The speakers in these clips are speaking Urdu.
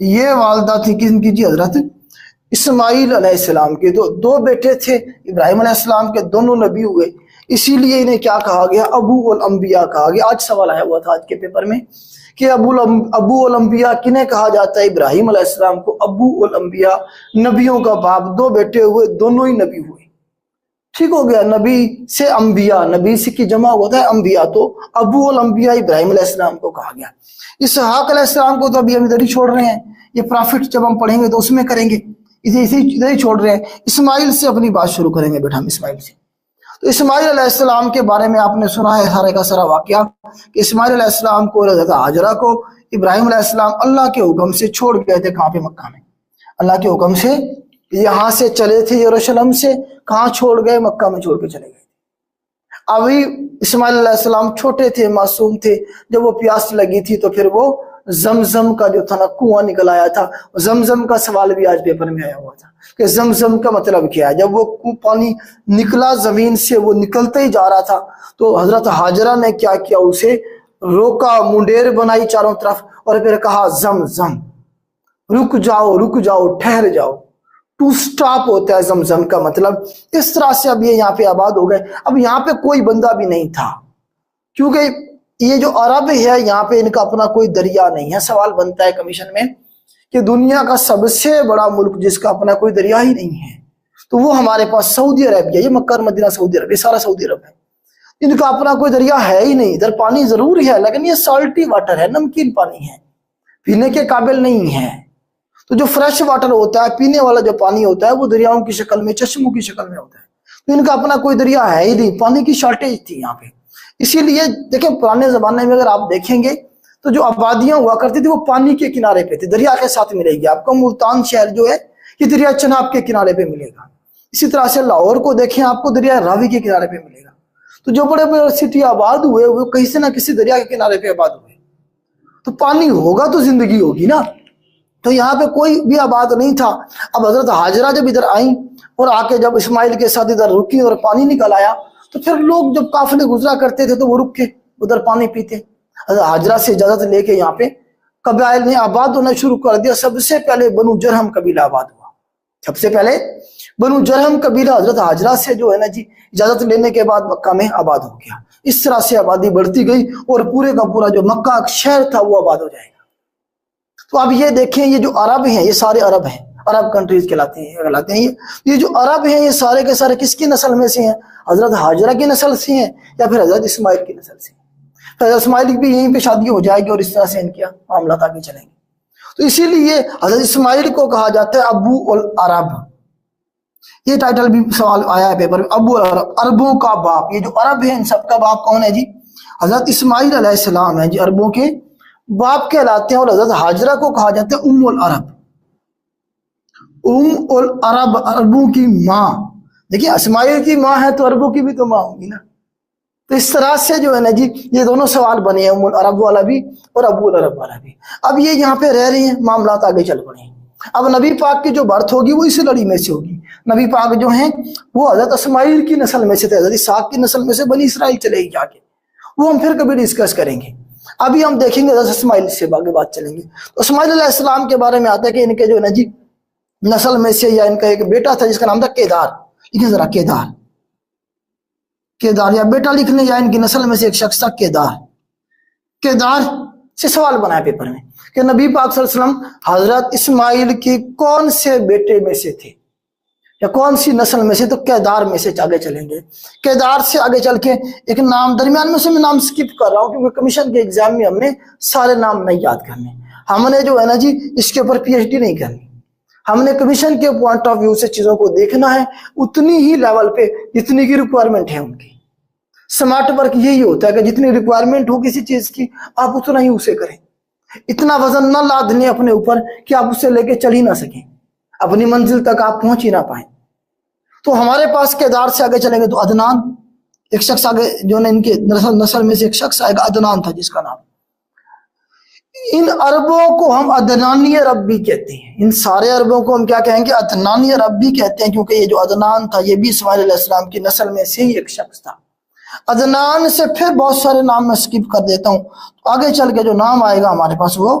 یہ والدہ تھی کن کی جی؟ حضرت اسماعیل علیہ السلام کے دو بیٹے تھے ابراہیم علیہ السلام کے، دونوں نبی ہوئے، اسی لیے انہیں کیا کہا گیا؟ ابو الانبیاء کہا گیا۔ آج سوال آیا ہوا تھا آج کے پیپر میں کہ ابو الانبیاء کنہیں کہا جاتا ہے؟ ابراہیم علیہ السلام کو ابو الانبیاء، نبیوں کا باپ، دو بیٹے ہوئے، دونوں ہی نبی ہوئے، ٹھیک ہو گیا۔ نبی سے انبیاء، نبی سے کی جمع ہوتا ہے انبیاء، تو ابو الانبیاء ابراہیم علیہ السلام کو کہا گیا۔ اسحاق علیہ السلام کو تو ابھی ہم ادھر ہی چھوڑ رہے ہیں، یہ پرافٹ جب ہم پڑھیں گے تو اس میں کریں گے، اسے ادھر ہی چھوڑ رہے ہیں۔ اسماعیل سے اپنی بات شروع کریں گے بیٹا ہم، اسماعیل سے۔ تو اسماعیل علیہ السلام کے بارے میں آپ نے سنا ہے سارے کا سارا واقعہ کہ اسماعیل علیہ السلام کو، حضرت ہاجرہ کو ابراہیم علیہ السلام اللہ کے حکم سے چھوڑ گئے تھے۔ کہاں پہ؟ مکہ میں۔ اللہ کے حکم سے یہاں سے چلے تھے یروشلم سے، کہاں چھوڑ گئے؟ مکہ میں چھوڑ کے چلے گئے۔ ابھی اسماعیل علیہ السلام چھوٹے تھے، معصوم تھے، جب وہ پیاس لگی تھی تو پھر وہ زمزم کا جو تھا نا کنواں نکل آیا تھا۔ زمزم کا سوال بھی آج پیپر میں آیا ہوا تھا کہ زمزم کا مطلب کیا ہے؟ جب وہ پانی نکلا زمین سے، وہ نکلتے ہی جا رہا تھا تو حضرت ہاجرہ نے کیا کیا؟ اسے روکا، منڈیر بنائی چاروں طرف، اور پھر کہا زمزم، رک جاؤ رک جاؤ، ٹھہر جاؤ۔ ٹو سٹاپ ہوتا ہے زمزم کا مطلب۔ اس طرح سے اب یہ یہاں پہ آباد ہو گئے۔ اب یہاں پہ کوئی بندہ بھی نہیں تھا، کیونکہ یہ جو عرب ہے یہاں پہ ان کا اپنا کوئی دریا نہیں ہے۔ سوال بنتا ہے کمیشن میں کہ دنیا کا سب سے بڑا ملک جس کا اپنا کوئی دریا ہی نہیں ہے تو وہ ہمارے پاس سعودی عربیہ، یہ مکہ اور مدینہ سعودی عرب، یہ سارا سعودی عرب ہے، ان کا اپنا کوئی دریا ہے ہی نہیں۔ ادھر پانی ضرور ہے لیکن یہ سالٹی واٹر ہے، نمکین پانی ہے، پینے کے قابل نہیں ہے۔ تو جو فریش واٹر ہوتا ہے، پینے والا جو پانی ہوتا ہے، وہ دریاؤں کی شکل میں، چشموں کی شکل میں ہوتا ہے۔ تو ان کا اپنا کوئی دریا ہے ہی نہیں، پانی کی شارٹیج تھی یہاں پہ۔ اسی لیے دیکھیں پرانے زمانے میں اگر آپ دیکھیں گے تو جو آبادیاں ہوا کرتی تھی وہ پانی کے کنارے پہ تھی، دریا کے ساتھ ملے گی آپ کو۔ ملتان شہر جو ہے یہ دریا چناب کے کنارے پہ ملے گا۔ اسی طرح سے لاہور کو دیکھیں آپ کو دریا راوی کے کنارے پہ ملے گا۔ تو جو بڑے بڑے سٹی آباد ہوئے وہ کہیں سے نہ کسی دریا کے کنارے پہ آباد ہوئے، تو پانی ہوگا تو زندگی ہوگی نا۔ تو یہاں پہ کوئی بھی آباد نہیں تھا۔ اب حضرت ہاجرہ جب ادھر آئیں اور آ کے جب اسماعیل کے ساتھ ادھر رکی اور پانی نکل آیا تو پھر لوگ جب قافلے گزرا کرتے تھے تو وہ رک کے ادھر پانی پیتے۔ حضرت ہاجرہ سے اجازت لے کے یہاں پہ قبائل نے آباد ہونا شروع کر دیا۔ سب سے پہلے بنو جرہم قبیلہ آباد ہوا، سب سے پہلے بنو جرہم قبیلہ حضرت ہاجرہ سے جو ہے نا جی اجازت لینے کے بعد مکہ میں آباد ہو گیا۔ اس طرح سے آبادی بڑھتی گئی اور پورے کا پورا جو مکہ شہر تھا وہ آباد ہو جائے گا۔ تو اب یہ دیکھیں یہ جو عرب ہیں یہ سارے عرب ہیں، عرب کنٹریز کہلاتے ہیں۔ یہ جو عرب ہیں یہ سارے کے سارے کس کی نسل میں سے ہیں؟ حضرت ہاجرہ کی نسل سے ہیں یا پھر حضرت اسماعیل کی نسل سے؟ حضرت اسماعیل کی بھی یہیں پہ شادی ہو جائے گی اور اس طرح سے ان کے معاملات آگے چلیں گے۔ تو اسی لیے حضرت اسماعیل کو کہا جاتا ہے ابو العرب۔ یہ ٹائٹل بھی سوال آیا ہے پیپر میں، ابو العرب، عربوں کا باپ۔ یہ جو عرب ہے ان سب کا باپ کون ہے جی؟ حضرت اسماعیل علیہ السلام ہے جی، عربوں کے باپ کہلاتے ہیں۔ اور حضرت ہاجرہ کو کہا جاتا ہے ام العرب، ام العرب، عربوں کی ماں۔ دیکھیں اسماعیل کی ماں ہے تو عربوں کی بھی تو ماں ہوگی نا۔ تو اس طرح سے جو ہے نا جی یہ دونوں سوال بنے ہیں، ام العرب والا بھی اور ابو العرب والا بھی۔ اب یہ یہاں پہ رہ رہی ہیں، معاملات آگے چل پڑے ہیں۔ اب نبی پاک کی جو برتھ ہوگی وہ اسی لڑی میں سے ہوگی۔ نبی پاک جو ہیں وہ حضرت اسماعیل کی نسل میں سے تھے، حضرت اسحاق کی نسل میں سے بنی اسرائیل چلے گی جا کے، وہ ہم پھر کبھی ڈسکس کریں گے۔ ابھی ہم دیکھیں گے حضرت اسماعیل سے آگے بات چلیں گے۔ تو اسماعیل علیہ السلام کے بارے میں آتا ہے کہ ان کے جو ہے نا جی نسل میں سے یا ان کا ایک بیٹا تھا جس کا نام تھا کیدار۔ لکھیں ذرا کیدار، کیدار، یا بیٹا لکھ لیں، یا ان کی نسل میں سے ایک شخص تھا کیدار۔ کیدار سے سوال بنا ہے پیپر میں کہ نبی پاک صلی اللہ علیہ وسلم حضرت اسماعیل کی کون سے بیٹے میں سے تھے یا کون سی نسل میں سے؟ تو کیدار میں سے آگے چلیں گے۔ کیدار سے آگے چل کے ایک نام درمیان میں سے میں نام سکپ کر رہا ہوں کیونکہ کمیشن کے ایگزام میں ہم نے سارے نام نہیں یاد کرنے، ہم نے جو ہے نا جی اس کے اوپر پی ایچ ڈی نہیں کرنی، ہم نے کمیشن کے پوائنٹ آف ویو سے چیزوں کو دیکھنا ہے اتنی ہی لیول پہ جتنی کی ریکوائرمنٹ ہے ان کی۔ سمارٹ ورک یہی ہوتا ہے کہ جتنی ریکوائرمنٹ ہو کسی چیز کی آپ اتنا ہی اسے کریں، اتنا وزن نہ لاد لیں اپنے اوپر کہ آپ اسے لے کے چل ہی نہ سکیں، اپنی منزل تک آپ پہنچ ہی نہ پائیں۔ تو ہمارے پاس کیدار سے آگے چلیں گے تو عدنان، ایک شخص آگے جو ان کے نسل میں سے ایک شخص آئے گا، عدنان تھا جس کا نام۔ ان عربوں کو ہم عدنانی عرب بھی کہتے ہیں، ان سارے عربوں کو ہم کیا کہیں گے؟ عدنانی عرب بھی کہتے ہیں، کیونکہ یہ جو عدنان تھا یہ بھی اسماعیل علیہ السلام کی نسل میں سے ہی ایک شخص تھا۔ عدنان سے پھر بہت سارے نام میں سکپ کر دیتا ہوں، آگے چل کے جو نام آئے گا ہمارے پاس وہ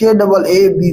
KAAB,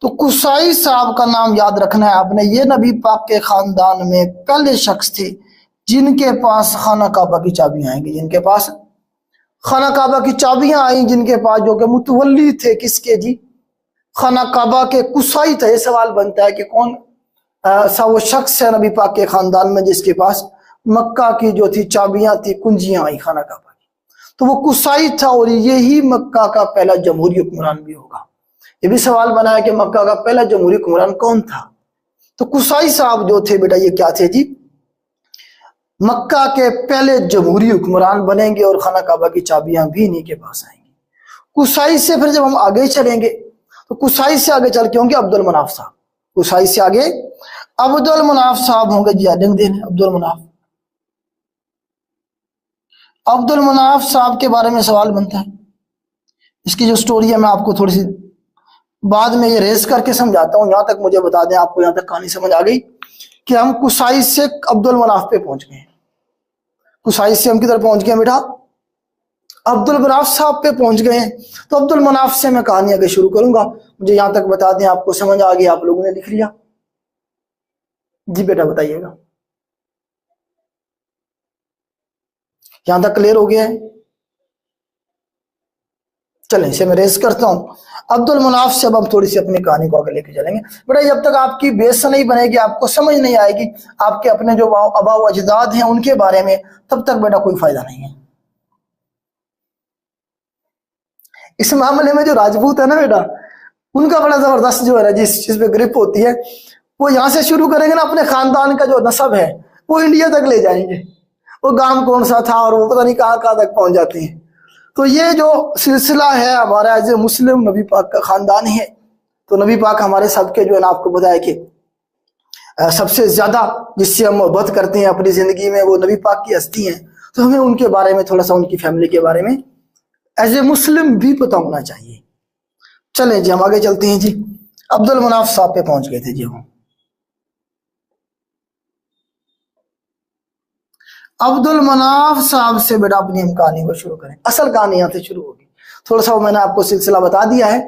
تو قصائی صاحب کا نام یاد رکھنا ہے آپ نے. یہ نبی پاک کے خاندان میں پہلے شخص تھے جن کے پاس خانہ کعبہ کی چابیاں آئیں گی, جن کے پاس خانہ کعبہ کی چابیاں آئیں, جن کے پاس, جو کہ متولی تھے کس کے جی, خانہ کعبہ کے قصائی تھے. یہ سوال بنتا ہے کہ کون سا وہ شخص ہے نبی پاک کے خاندان میں جس کے پاس مکہ کی جو تھی چابیاں تھی, کنجیاں آئی خانہ کعبہ کی. تو وہ قصائی تھا, اور یہی مکہ کا پہلا جمہوری حکمران بھی ہوگا. یہ بھی سوال بنا ہے کہ مکہ کا پہلا جمہوری حکمران کون تھا. تو قصائی صاحب جو تھے بیٹا یہ کیا تھے جی, مکہ کے پہلے جمہوری حکمران بنیں گے, اور خانہ کعبہ کی چابیاں بھی انہی کے پاس آئیں گی. قصائی سے پھر جب ہم آگے چلیں گے تو قصائی سے آگے چل کے ہوں گے عبد المناف صاحب. قصائی سے آگے عبد المناف صاحب ہوں گے جی. لکھ دیں عبد المناف. عبد المناف صاحب کے بارے میں سوال بنتا ہے. اس کی جو سٹوری ہے میں آپ کو تھوڑی سی بعد میں یہ ریز کر کے سمجھاتا ہوں. یہاں تک مجھے بتا دیں, آپ کو یہاں تک کہانی سمجھ آ گئی کہ ہم قصائی سے عبد المناف پہ پہنچ گئے. قصائی سے ہم کدھر پہنچ گئے بیٹا, عبد المناف صاحب پہ پہنچ گئے ہیں. تو عبد المناف سے میں کہانی آگے شروع کروں گا. مجھے یہاں تک بتا دیں آپ کو سمجھ آ گئی, آپ لوگوں نے لکھ لیا جی بیٹا, بتائیے گا یہاں تک کلیئر ہو گیا ہے. چلیں اسے میں ریز کرتا ہوں. عبد المناف سے اب ہم تھوڑی سی اپنی کہانی کو آگے لے کے چلیں گے. بیٹا جب تک آپ کی بیس نہیں بنے گی, آپ کو سمجھ نہیں آئے گی آپ کے اپنے جو آبا و اجداد ہیں ان کے بارے میں, تب تک بیٹا کوئی فائدہ نہیں ہے. اس معاملے میں جو راجپوت ہے نا بیٹا, ان کا بڑا زبردست جو ہے نا جس چیز پہ گرپ ہوتی ہے, وہ یہاں سے شروع کریں گے نا, اپنے خاندان کا جو نسب ہے وہ انڈیا تک لے جائیں گے. وہ گام کون سا تھا اور وہ پتہ نہیں کہاں کہاں تک پہنچ جاتے ہیں. تو یہ جو سلسلہ ہے ہمارا ایز اے مسلم نبی پاک کا خاندان ہے. تو نبی پاک ہمارے سب کے جو ہے نا, آپ کو بتایا کہ سب سے زیادہ جس سے ہم محبت کرتے ہیں اپنی زندگی میں, وہ نبی پاک کی ہستی ہیں. تو ہمیں ان کے بارے میں تھوڑا سا, ان کی فیملی کے بارے میں ایز اے مسلم بھی پتہ ہونا چاہیے. چلیں جی ہم آگے چلتے ہیں جی. عبد المناف صاحب پہ پہنچ گئے تھے جی ہم. عبد المناف صاحب سے بیٹا اپنی ہم کہانی کو شروع کریں. اصل کہانی یہاں سے شروع ہوگی. تھوڑا سا میں نے آپ کو سلسلہ بتا دیا ہے.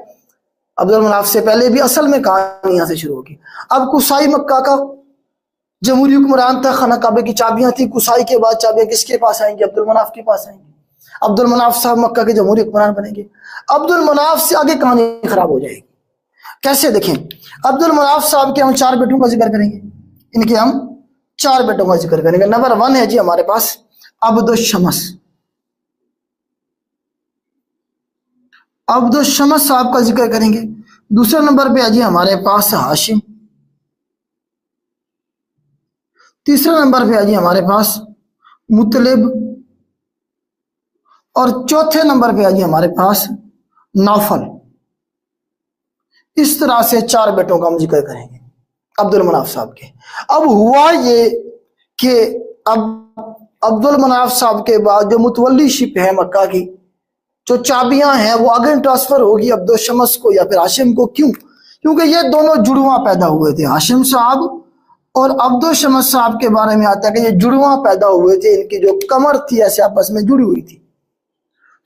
عبد المناف سے پہلے بھی اصل میں کہانی یہاں سے شروع ہوگی. اب قصائی مکہ کا جمہوری حکمران تھا, خانہ کعبے کی چابیاں تھی. قصائی کے بعد چابیاں کس کے پاس آئیں گی, عبد المناف کے پاس آئیں گی. عبد المناف صاحب مکہ کے جمہوری حکمران بنیں گے. عبد المناف سے آگے کہانی خراب ہو جائے گی. کیسے دیکھیں, عبد المناف صاحب کے ہم 4 بیٹوں کا ذکر کریں گے. ان کے ہم 4 بیٹوں کا ذکر کریں گے. نمبر 1 ہے جی ہمارے پاس عبد الشمس. عبد الشمس صاحب کا ذکر کریں گے. دوسرے نمبر پہ ہے جی ہمارے پاس ہاشم. تیسرے نمبر پہ ہے جی ہمارے پاس مطلب. اور چوتھے نمبر پہ ہے جی ہمارے پاس نوفل. اس طرح سے 4 بیٹوں کا ہم ذکر کریں گے عبد المناف صاحب کے. اب ہوا یہ کہ اب عبد المناف صاحب کے بعد جو متولی شپ ہے مکہ کی, جو چابیاں ہیں وہ آگے ٹرانسفر ہوگی عبد الشمس کو یا پھر ہاشم کو. کیوں؟ کیونکہ یہ دونوں جڑواں پیدا ہوئے تھے. ہاشم صاحب اور عبد الشمس صاحب کے بارے میں آتا ہے کہ یہ جڑواں پیدا ہوئے تھے. ان کی جو کمر تھی ایسے آپس میں جڑی ہوئی تھی.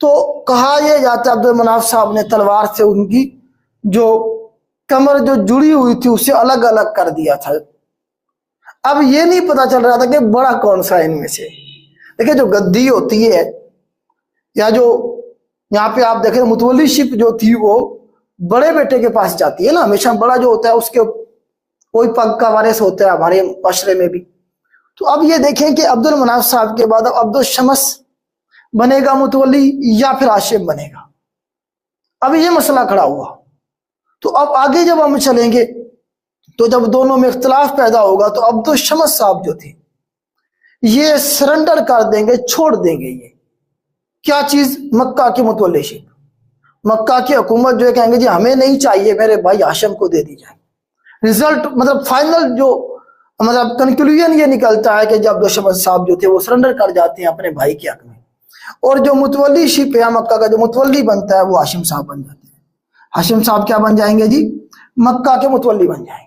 تو کہا یہ جاتا ہے عبد المناف صاحب نے تلوار سے ان کی جو کمر جو جڑی ہوئی تھی اسے الگ الگ کر دیا تھا. اب یہ نہیں پتا چل رہا تھا کہ بڑا کون سا ان میں سے. دیکھیں جو گدی ہوتی ہے یا جو یہاں پہ آپ دیکھیں متولی شپ جو تھی وہ بڑے بیٹے کے پاس جاتی ہے نا. ہمیشہ بڑا جو ہوتا ہے اس کے کوئی پگ کا وارث ہوتا ہے ہمارے معاشرے میں بھی. تو اب یہ دیکھیں کہ عبد المناف صاحب کے بعد عبد الشمس بنے گا متولی یا پھر ہاشم بنے گا. اب یہ مسئلہ کھڑا ہوا. تو اب آگے جب ہم چلیں گے تو جب دونوں میں اختلاف پیدا ہوگا تو عبد الشمس صاحب جو تھے یہ سرنڈر کر دیں گے, چھوڑ دیں گے. یہ کیا چیز؟ مکہ کی متولی شپ. مکہ کی حکومت جو ہے کہیں گے جی ہمیں نہیں چاہیے, میرے بھائی ہاشم کو دے دی جائے. رزلٹ مطلب فائنل جو مطلب کنکلوژن یہ نکلتا ہے کہ جب عبد الشمس صاحب جو تھے وہ سرنڈر کر جاتے ہیں اپنے بھائی کے حق میں, اور جو متولی شپ ہے مکہ کا جو متولی بنتا ہے وہ ہاشم صاحب بن جاتے ہیں. ہاشم صاحب کیا بن جائیں گے جی؟ مکہ کے متولی بن جائیں گے.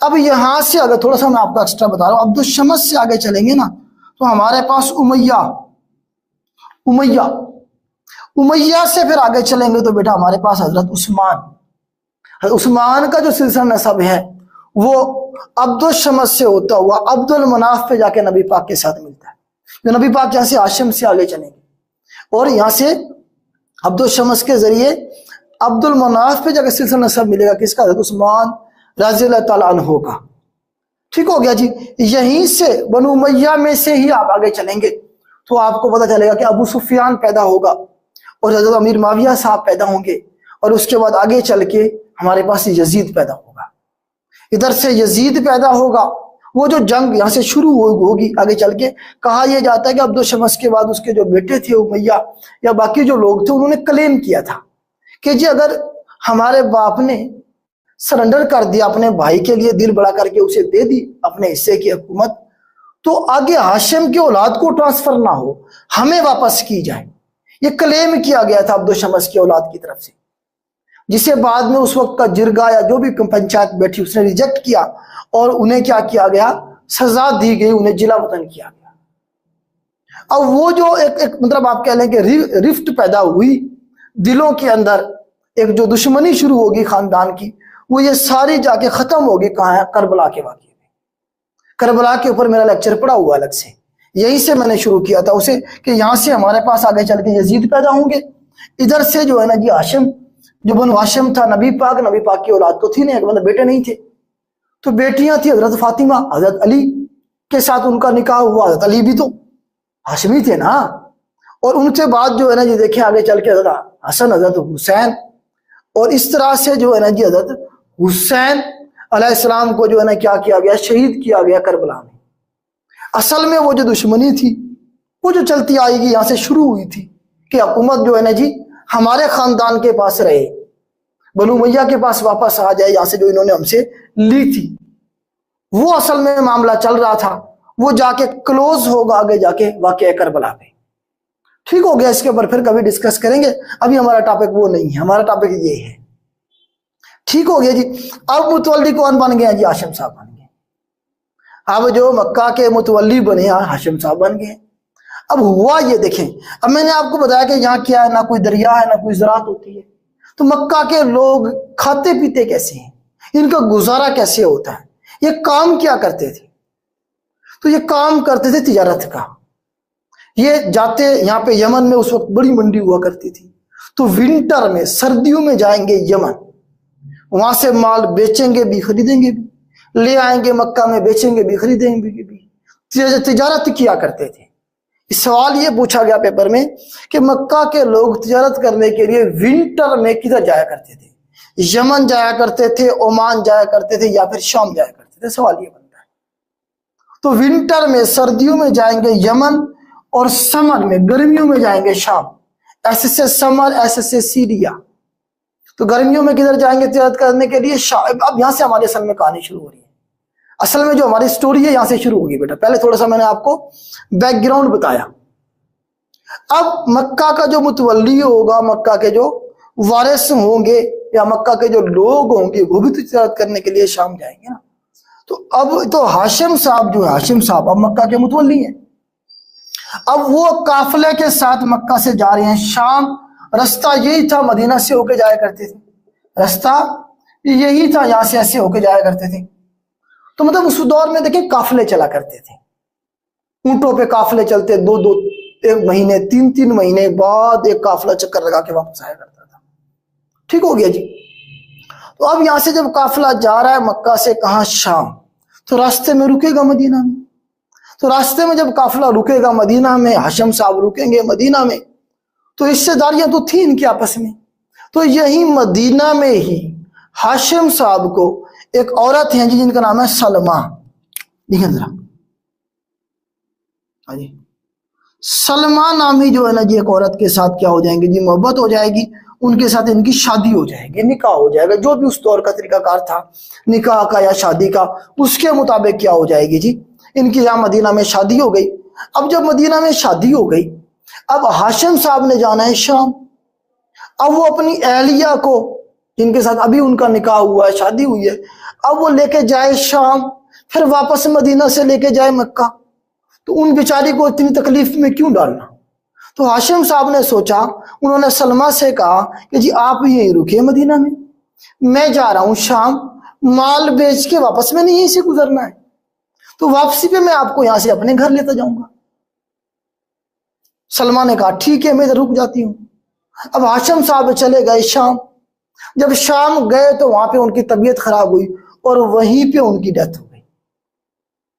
اب یہاں سے اگر تھوڑا سا میں آپ کو ایکسٹرا بتا رہا ہوں, عبد الشمس سے آگے چلیں گے نا تو ہمارے پاس امیہ سے پھر آگے چلیں گے تو بیٹا ہمارے پاس حضرت عثمان. عثمان کا جو سلسلہ نسب ہے وہ عبد الشمس سے ہوتا ہوا عبد المناف پہ جا کے نبی پاک کے ساتھ ملتا ہے. جو نبی پاک یہاں سے ہاشم سے آگے چلیں گے اور یہاں سے عبد الشمس کے ذریعے عبد المناف پہ جا کے سلسلہ نسب ملے گا کس کا؟ حضرت عثمان رضی اللہ تعالیٰ عنہ کا. ٹھیک ہو گیا جی. یہیں سے بنو امیہ میں سے ہی آپ آگے چلیں گے تو آپ کو پتہ چلے گا کہ ابو سفیان پیدا ہوگا اور حضرت امیر معاویہ صاحب پیدا ہوں گے اور اس کے بعد آگے چل کے ہمارے پاس یزید پیدا ہوگا. ادھر سے یزید پیدا ہوگا. وہ جو جنگ یہاں سے شروع ہوگی آگے چل کے کہا یہ جاتا ہے کہ عبد الشمس کے بعد اس کے جو بیٹے تھے امیہ یا باقی جو لوگ تھے انہوں نے کلیم کیا تھا کہ جی اگر ہمارے باپ نے سرنڈر کر دیا اپنے بھائی کے لیے دل بڑا کر کے اسے دے دی اپنے حصے کی حکومت تو آگے ہاشم کی اولاد کو ٹرانسفر نہ ہو ہمیں واپس کی جائے. یہ کلیم کیا گیا تھا عبد الشمس کی اولاد کی طرف سے جسے بعد میں اس وقت کا جرگا یا جو بھی پنچایت بیٹھی اس نے ریجیکٹ کیا اور انہیں کیا کیا گیا؟ سزا دی گئی, انہیں جلا وطن کیا گیا. اب وہ جو ایک مطلب آپ کہہ لیں کہ رفٹ پیدا ہوئی دلوں کے اندر, ایک جو دشمنی شروع ہوگی خاندان کی, وہ یہ ساری جا کے ختم ہوگی کہاں ہے؟ کربلا کے واقعے میں. کربلا کے اوپر میرا لیکچر پڑا ہوا الگ سے, یہیں سے میں نے شروع کیا تھا اسے کہ یہاں سے ہمارے پاس آگے چل کے یزید پیدا ہوں گے. ادھر سے جو ہے نا جی ہاشم, جو بنو ہاشم تھا نبی پاک کی اولاد تو تھی نہیں, مطلب بیٹے نہیں تھے تو بیٹیاں تھی حضرت فاطمہ, حضرت علی کے ساتھ ان کا نکاح ہوا. حضرت علی بھی تو ہاشمی تھے نا. اور ان سے بعد جو ہے نا جی دیکھیں آگے چل کے حضرت حسن, حضرت حسین, اور اس طرح سے جو ہے نا جی حضرت حسین علیہ السلام کو جو ہے نا کیا کیا گیا؟ شہید کیا گیا کربلا میں. اصل میں وہ جو دشمنی تھی وہ جو چلتی آئے گی یہاں سے شروع ہوئی تھی کہ حکومت جو ہے نا جی ہمارے خاندان کے پاس رہے, بنو امیہ کے پاس واپس آ جائے یہاں سے جو انہوں نے ہم سے لی تھی. وہ اصل میں معاملہ چل رہا تھا, وہ جا کے کلوز ہوگا آگے جا کے واقعہ کربلا پہ. ٹھیک ہو گیا. اس کے اوپر پھر کبھی ڈسکس کریں گے, ابھی ہمارا ٹاپک وہ نہیں ہے, ہمارا ٹاپک یہ ہے. ٹھیک ہو گیا جی. اب متولی کون بن گئے جی؟ ہاشم صاحب بن گئے. اب جو مکہ کے متولی بنے ہاشم صاحب بن گئے. اب ہوا یہ دیکھیں, اب میں نے آپ کو بتایا کہ یہاں کیا ہے, نہ کوئی دریا ہے نہ کوئی زراعت ہوتی ہے, تو مکہ کے لوگ کھاتے پیتے کیسے ہیں, ان کا گزارا کیسے ہوتا ہے, یہ کام کیا کرتے تھے؟ تو یہ کام کرتے تھے تجارت کا. یہ جاتے یہاں پہ یمن میں اس وقت بڑی منڈی ہوا کرتی تھی, تو ونٹر میں سردیوں میں جائیں گے یمن, وہاں سے مال بیچیں گے بھی خریدیں گے بھی, لے آئیں گے مکہ میں بیچیں گے بھی خریدیں گے بھی, تجارت کیا کرتے تھے. سوال یہ پوچھا گیا پیپر میں کہ مکہ کے لوگ تجارت کرنے کے لیے ونٹر میں کدھر جایا کرتے تھے؟ یمن جایا کرتے تھے, عمان جایا کرتے تھے, یا پھر شام جایا کرتے تھے؟ سوال یہ بنتا ہے. تو ونٹر میں سردیوں میں جائیں گے یمن, اور سمر میں گرمیوں میں جائیں گے شام. ایسے سے سمر, ایسے سے سیریا. تو گرمیوں میں کدھر جائیں گے تجارت کرنے کے لیے؟ شام. اب یہاں سے ہماری اصل میں کہانی شروع ہو رہی ہے. اصل میں جو ہماری سٹوری ہے یہاں سے شروع ہوگی بیٹا. پہلے تھوڑا سا میں نے آپ کو بیک گراؤنڈ بتایا. اب مکہ کا جو متولی ہوگا, مکہ کے جو وارث ہوں گے یا مکہ کے جو لوگ ہوں گے, وہ بھی تجارت کرنے کے لیے شام جائیں گے نا. تو اب تو ہاشم صاحب جو ہے, ہاشم صاحب اب مکہ کے متولی ہیں. اب وہ قافلے کے ساتھ مکہ سے جا رہے ہیں شام. رستہ یہی تھا, مدینہ سے ہو کے جایا کرتے تھے. رستہ یہی تھا, یہاں سے ایسے ہو کے جایا کرتے تھے. تو مطلب اس دور میں دیکھیں قافلے چلا کرتے تھے, اونٹوں پہ قافلے چلتے, دو ایک مہینے 3 مہینے بعد ایک قافلہ چکر لگا کے واپس آیا کرتا تھا. ٹھیک ہو گیا جی. تو اب یہاں سے جب قافلہ جا رہا ہے مکہ سے کہاں؟ شام. تو راستے میں رکے گا مدینہ میں. تو راستے میں جب قافلہ رکے گا مدینہ میں, ہاشم صاحب رکیں گے مدینہ میں, تو رشتے داریاں تو تھیں ان کے آپس میں. تو یہی مدینہ میں ہی ہاشم صاحب کو ایک عورت ہیں جی جن کا نام ہے سلمہ. دیکھیں ذرا جی, سلمہ نامی جو ہے نا جی ایک عورت کے ساتھ کیا ہو جائیں گے جی؟ محبت ہو جائے گی, ان کے ساتھ ان کی شادی ہو جائے گی, نکاح ہو جائے گا. جو بھی اس دور کا طریقہ کار تھا نکاح کا یا شادی کا, اس کے مطابق کیا ہو جائے گی جی؟ ان کی یہاں مدینہ میں شادی ہو گئی. اب جب مدینہ میں شادی ہو گئی, اب ہاشم صاحب نے جانا ہے شام. اب وہ اپنی اہلیہ کو, جن کے ساتھ ابھی ان کا نکاح ہوا ہے, شادی ہوئی ہے, اب وہ لے کے جائے شام, پھر واپس مدینہ سے لے کے جائے مکہ. تو ان بیچاری کو اتنی تکلیف میں کیوں ڈالنا؟ تو ہاشم صاحب نے سوچا, انہوں نے سلمہ سے کہا کہ جی آپ یہیں رکے مدینہ میں, میں جا رہا ہوں شام مال بیچ کے واپس میں نہیں یہیں سے گزرنا ہے، تو واپسی پہ میں آپ کو یہاں سے اپنے گھر لیتا جاؤں گا۔ سلمہ نے کہا ٹھیک ہے میں ادھر رک جاتی ہوں۔ اب ہاشم صاحب چلے گئے شام، جب شام گئے تو وہاں پہ ان کی طبیعت خراب ہوئی اور وہیں پہ ان کی ڈیتھ ہو گئی،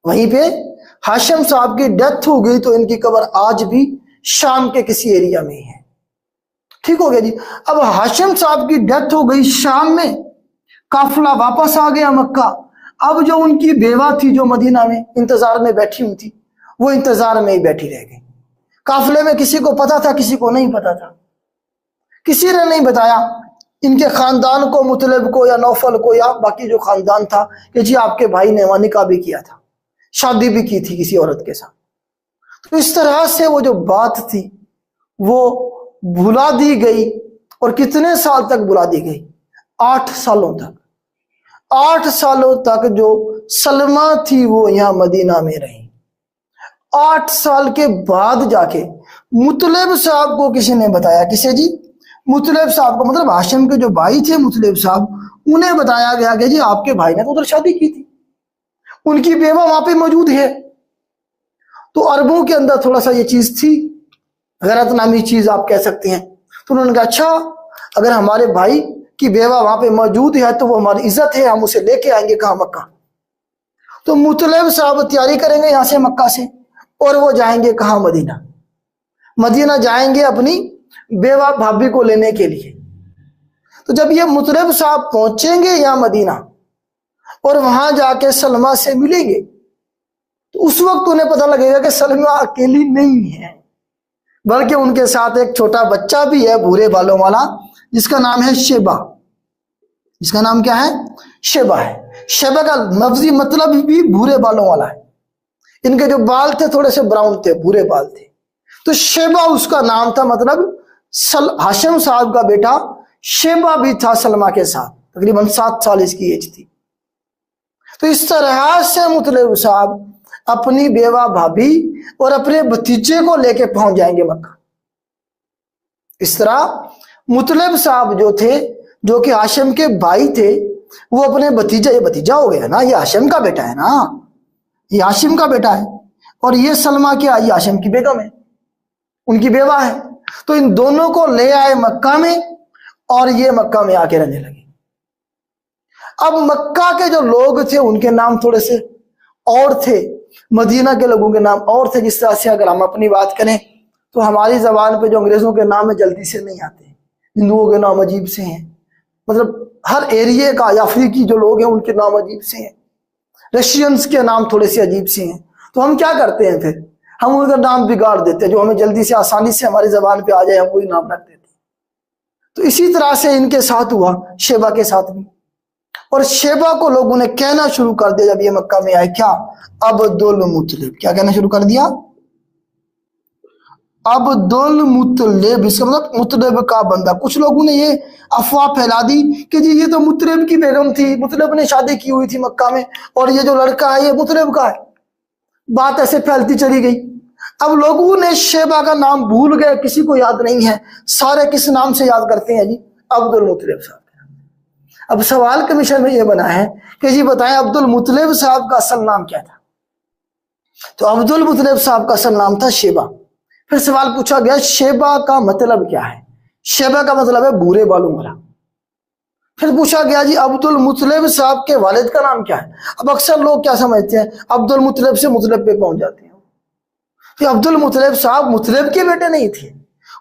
وہیں پہ ہاشم صاحب کی ڈیتھ ہو گئی۔ تو ان کی قبر آج بھی شام کے کسی ایریا میں ہے، ٹھیک ہو گیا جی۔ اب ہاشم صاحب کی ڈیتھ ہو گئی شام میں، قافلہ واپس آ گیا مکہ۔ اب جو ان کی بیوہ تھی جو مدینہ میں انتظار میں بیٹھی ہوئی تھی، وہ انتظار میں ہی بیٹھی رہ گئی۔ قافلے میں کسی کو پتا تھا، کسی کو نہیں پتا تھا، کسی نے نہیں بتایا ان کے خاندان کو، مطلب کو یا نوفل کو یا باقی جو خاندان تھا کہ جی آپ کے بھائی نے وہاں نکاح بھی کیا تھا، شادی بھی کی تھی کسی عورت کے ساتھ۔ تو اس طرح سے وہ جو بات تھی وہ بھلا دی گئی، اور کتنے سال تک بھلا دی گئی؟ 8 سالوں تک۔ 8 سالوں تک جو سلمہ تھی وہ یہاں مدینہ میں رہی۔ 8 سال کے بعد جا کے مطلب صاحب کو کسی نے بتایا، کسے جی؟ مطلب صاحب کو، مطلب ہاشم کے جو بھائی تھے مطلب صاحب، انہیں بتایا گیا کہ جی آپ کے بھائی نے تو ادھر شادی کی تھی، ان کی بیوہ وہاں پہ موجود ہے۔ تو عربوں کے اندر تھوڑا سا یہ چیز تھی، غیرت نامی چیز آپ کہہ سکتے ہیں۔ تو انہوں نے کہا اچھا اگر ہمارے بھائی کی بیوہ وہاں پہ موجود ہے تو وہ ہماری عزت ہے، ہم اسے لے کے آئیں گے کہاں؟ مکہ۔ تو مطلب صاحب تیاری کریں گے یہاں سے مکہ سے، اور وہ جائیں گے کہاں؟ مدینہ۔ مدینہ جائیں گے اپنی بیوہ بھابھی کو لینے کے لیے۔ تو جب یہ مطلب صاحب پہنچیں گے یا مدینہ اور وہاں جا کے سلمہ سے ملیں گے، تو اس وقت انہیں پتہ لگے گا کہ سلمہ اکیلی نہیں ہے، بلکہ ان کے ساتھ ایک چھوٹا بچہ بھی ہے بھورے بالوں والا، جس کا نام ہے شیبہ۔ جس کا نام کیا ہے؟ شیبہ ہے۔ شیبہ کا لفظی مطلب بھی بھورے بالوں والا ہے۔ ان کے جو بال تھے تھوڑے سے براؤن تھے، بھورے بال تھے، تو شیبہ اس کا نام تھا۔ مطلب ہاشم صاحب کا بیٹا شیبہ بھی تھا سلمہ کے ساتھ، تقریباً 7 سال اس کی ایج تھی۔ تو اس طرح سے مطلب صاحب اپنی بیوہ بھابھی اور اپنے بھتیجے کو لے کے پہنچ جائیں گے مکہ۔ اس طرح مطلب صاحب جو تھے، جو کہ ہاشم کے بھائی تھے، وہ اپنے بھتیجا، یہ بھتیجا ہو گیا نا، یہ ہاشم کا بیٹا ہے نا، یہ ہاشم کا بیٹا ہے، اور یہ سلمہ کیا؟ یہ ہاشم کی بیگم ہے، ان کی بیوہ ہے۔ تو ان دونوں کو لے آئے مکہ میں، اور یہ مکہ میں آ کے رہنے لگے۔ اب مکہ کے جو لوگ تھے ان کے نام تھوڑے سے اور تھے، مدینہ کے لوگوں کے نام اور تھے۔ جس طرح سے اگر ہم اپنی بات کریں تو ہماری زبان پہ جو انگریزوں کے نام ہے جلدی سے نہیں آتے، ہندوؤں کے نام عجیب سے ہیں، مطلب ہر ایریے کا، یا افریقی جو لوگ ہیں ان کے نام عجیب سے ہیں، رشینز کے نام تھوڑے سے عجیب سے ہیں۔ تو ہم کیا کرتے ہیں پھر؟ ہم ان کا نام بگاڑ دیتے ہیں، جو ہمیں جلدی سے آسانی سے ہماری زبان پہ آ جائے ہم وہی نام رکھ دیتے ہیں۔ تو اسی طرح سے ان کے ساتھ ہوا، شیبہ کے ساتھ بھی۔ اور شیبہ کو لوگوں نے کہنا شروع کر دیا جب یہ مکہ میں آئے، کیا؟ عبد المطلب۔ کیا کہنا شروع کر دیا؟ عبد المطلب، اس کا مطلب مطلب کا بندہ۔ کچھ لوگوں نے یہ افواہ پھیلا دی کہ جی یہ تو مطلب کی بیگم تھی، مطلب نے شادی کی ہوئی تھی مکہ میں، اور یہ جو لڑکا ہے یہ مطلب کا ہے۔ بات ایسے پھیلتی چلی گئی۔ اب لوگوں نے شیبہ کا نام بھول گئے، کسی کو یاد نہیں ہے، سارے کس نام سے یاد کرتے ہیں جی؟ عبد المطلب صاحب۔ اب سوال کمیشن میں یہ بنا ہے کہ جی بتائیں عبد المطلب صاحب کا اصل نام کیا تھا؟ تو عبد المطلب صاحب کا اصل نام تھا شیبہ۔ پھر سوال پوچھا گیا شیبہ کا مطلب کیا ہے؟ شیبہ کا مطلب ہے بھورے بالوں والا۔ پھر پوچھا گیا جی عبد المطلب صاحب کے والد کا نام کیا ہے؟ اب اکثر لوگ کیا سمجھتے ہیں؟ عبد المطلب سے مطلب پہ پہنچ جاتے ہیں۔ کہ عبد المطلب صاحب مطلب کے بیٹے نہیں تھے،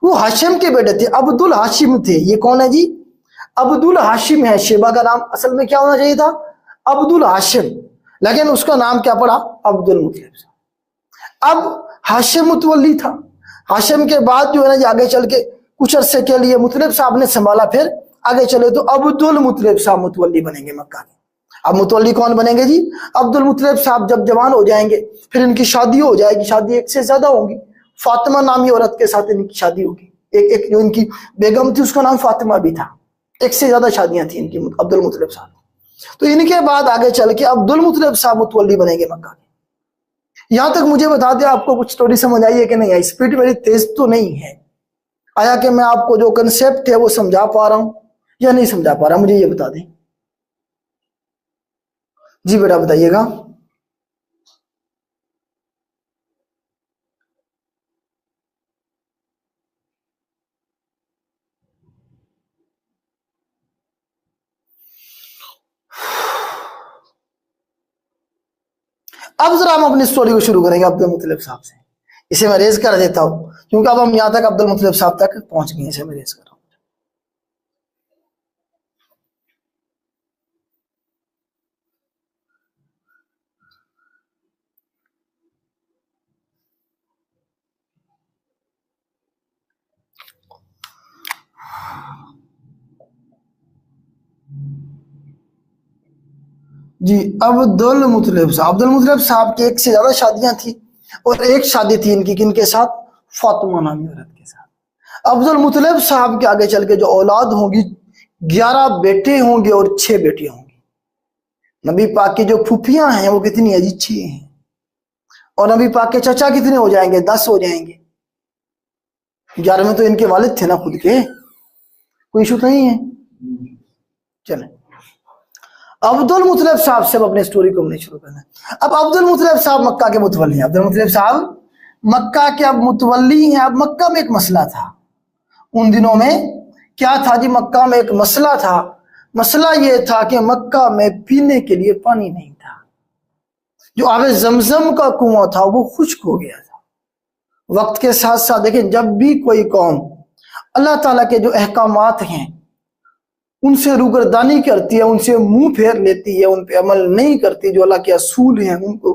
وہ ہاشم کے بیٹے تھے، عبد الہاشم تھے۔ یہ کون ہے جی؟ عبد الہاشم ہے۔ شیبہ کا نام اصل میں کیا ہونا چاہیے تھا؟ عبد الہاشم، لیکن اس کا نام کیا پڑا؟ عبد المطلب صاحب۔ اب ہاشم متولی تھا، ہاشم کے بعد جو ہے نا آگے چل کے کچھ عرصے کے لیے مطلب صاحب نے سنبھالا، پھر آگے چلے تو عبد المطلب صاحب متولی بنیں گے مکہ کے۔ اب متولی کون بنیں گے جی؟ عبد المطلب صاحب جب جوان ہو جائیں گے پھر ان کی شادی ہو جائے گی، شادی ایک سے زیادہ ہوں گی، فاطمہ نامی عورت کے ساتھ ان کی شادی ہوگی۔ ایک جو ان کی بیگم تھی اس کا نام فاطمہ بھی تھا، ایک سے زیادہ شادیاں تھیں ان کی عبد المطلب صاحب۔ تو ان کے بعد آگے چل کے عبد المطلب صاحب متولی بنیں گے مکہ کے۔ یہاں تک مجھے بتا دیں آپ کو کچھ سٹوری سمجھ آئی ہے کہ نہیں آئی؟ اسپیڈ میری تیز تو نہیں ہے، آیا کہ میں آپ کو جو کنسیپٹ ہے وہ سمجھا پا رہا ہوں؟ یا نہیں سمجھا پا رہا؟ مجھے یہ بتا دیں. جی بیٹا بتائیے گا. اب ذرا ہم اپنی سٹوری کو شروع کریں گے عبد المطلب صاحب سے. اسے میں ریز کر دیتا ہوں کیونکہ اب ہم یہاں تک عبد المطلب صاحب تک پہنچ گئے. اسے میں ریز کر رہا ہوں. جی عبد المطلب صاحب کی ایک سے زیادہ شادیاں تھیں اور ایک شادی تھی ان کی کن کے ساتھ؟ فاطمہ نامی عورت کے ساتھ. عبد المطلب صاحب کے آگے چل کے جو اولاد ہوں گی 11 بیٹے ہوں گے اور 6 بیٹیاں ہوں گی. نبی پاک کی جو پھوپھیاں ہیں وہ کتنی ہیں جی؟ 6 ہیں. اور نبی پاک کے چچا کتنے ہو جائیں گے؟ 10 ہو جائیں گے. 11 تو ان کے والد تھے نا خود کے. کوئی ایشو نہیں ہے. چلیں عبد المطلب صاحب سے اپنے سٹوری کو ہم نے شروع کرنا ہے. اب عبد المطلب صاحب مکہ کے متولی ہیں. عبد المطلب صاحب مکہ کے اب متولی ہیں. اب مکہ میں ایک مسئلہ تھا ان دنوں میں. کیا تھا جی؟ مکہ میں ایک مسئلہ تھا. مسئلہ یہ تھا کہ مکہ میں پینے کے لیے پانی نہیں تھا. جو آب زمزم کا کنواں تھا وہ خشک ہو گیا تھا. وقت کے ساتھ ساتھ دیکھیں جب بھی کوئی قوم اللہ تعالیٰ کے جو احکامات ہیں ان سے روگردانی کرتی ہے، ان سے منہ پھیر لیتی ہے، ان پہ عمل نہیں کرتی، جو اللہ کے اصول ہیں ان کو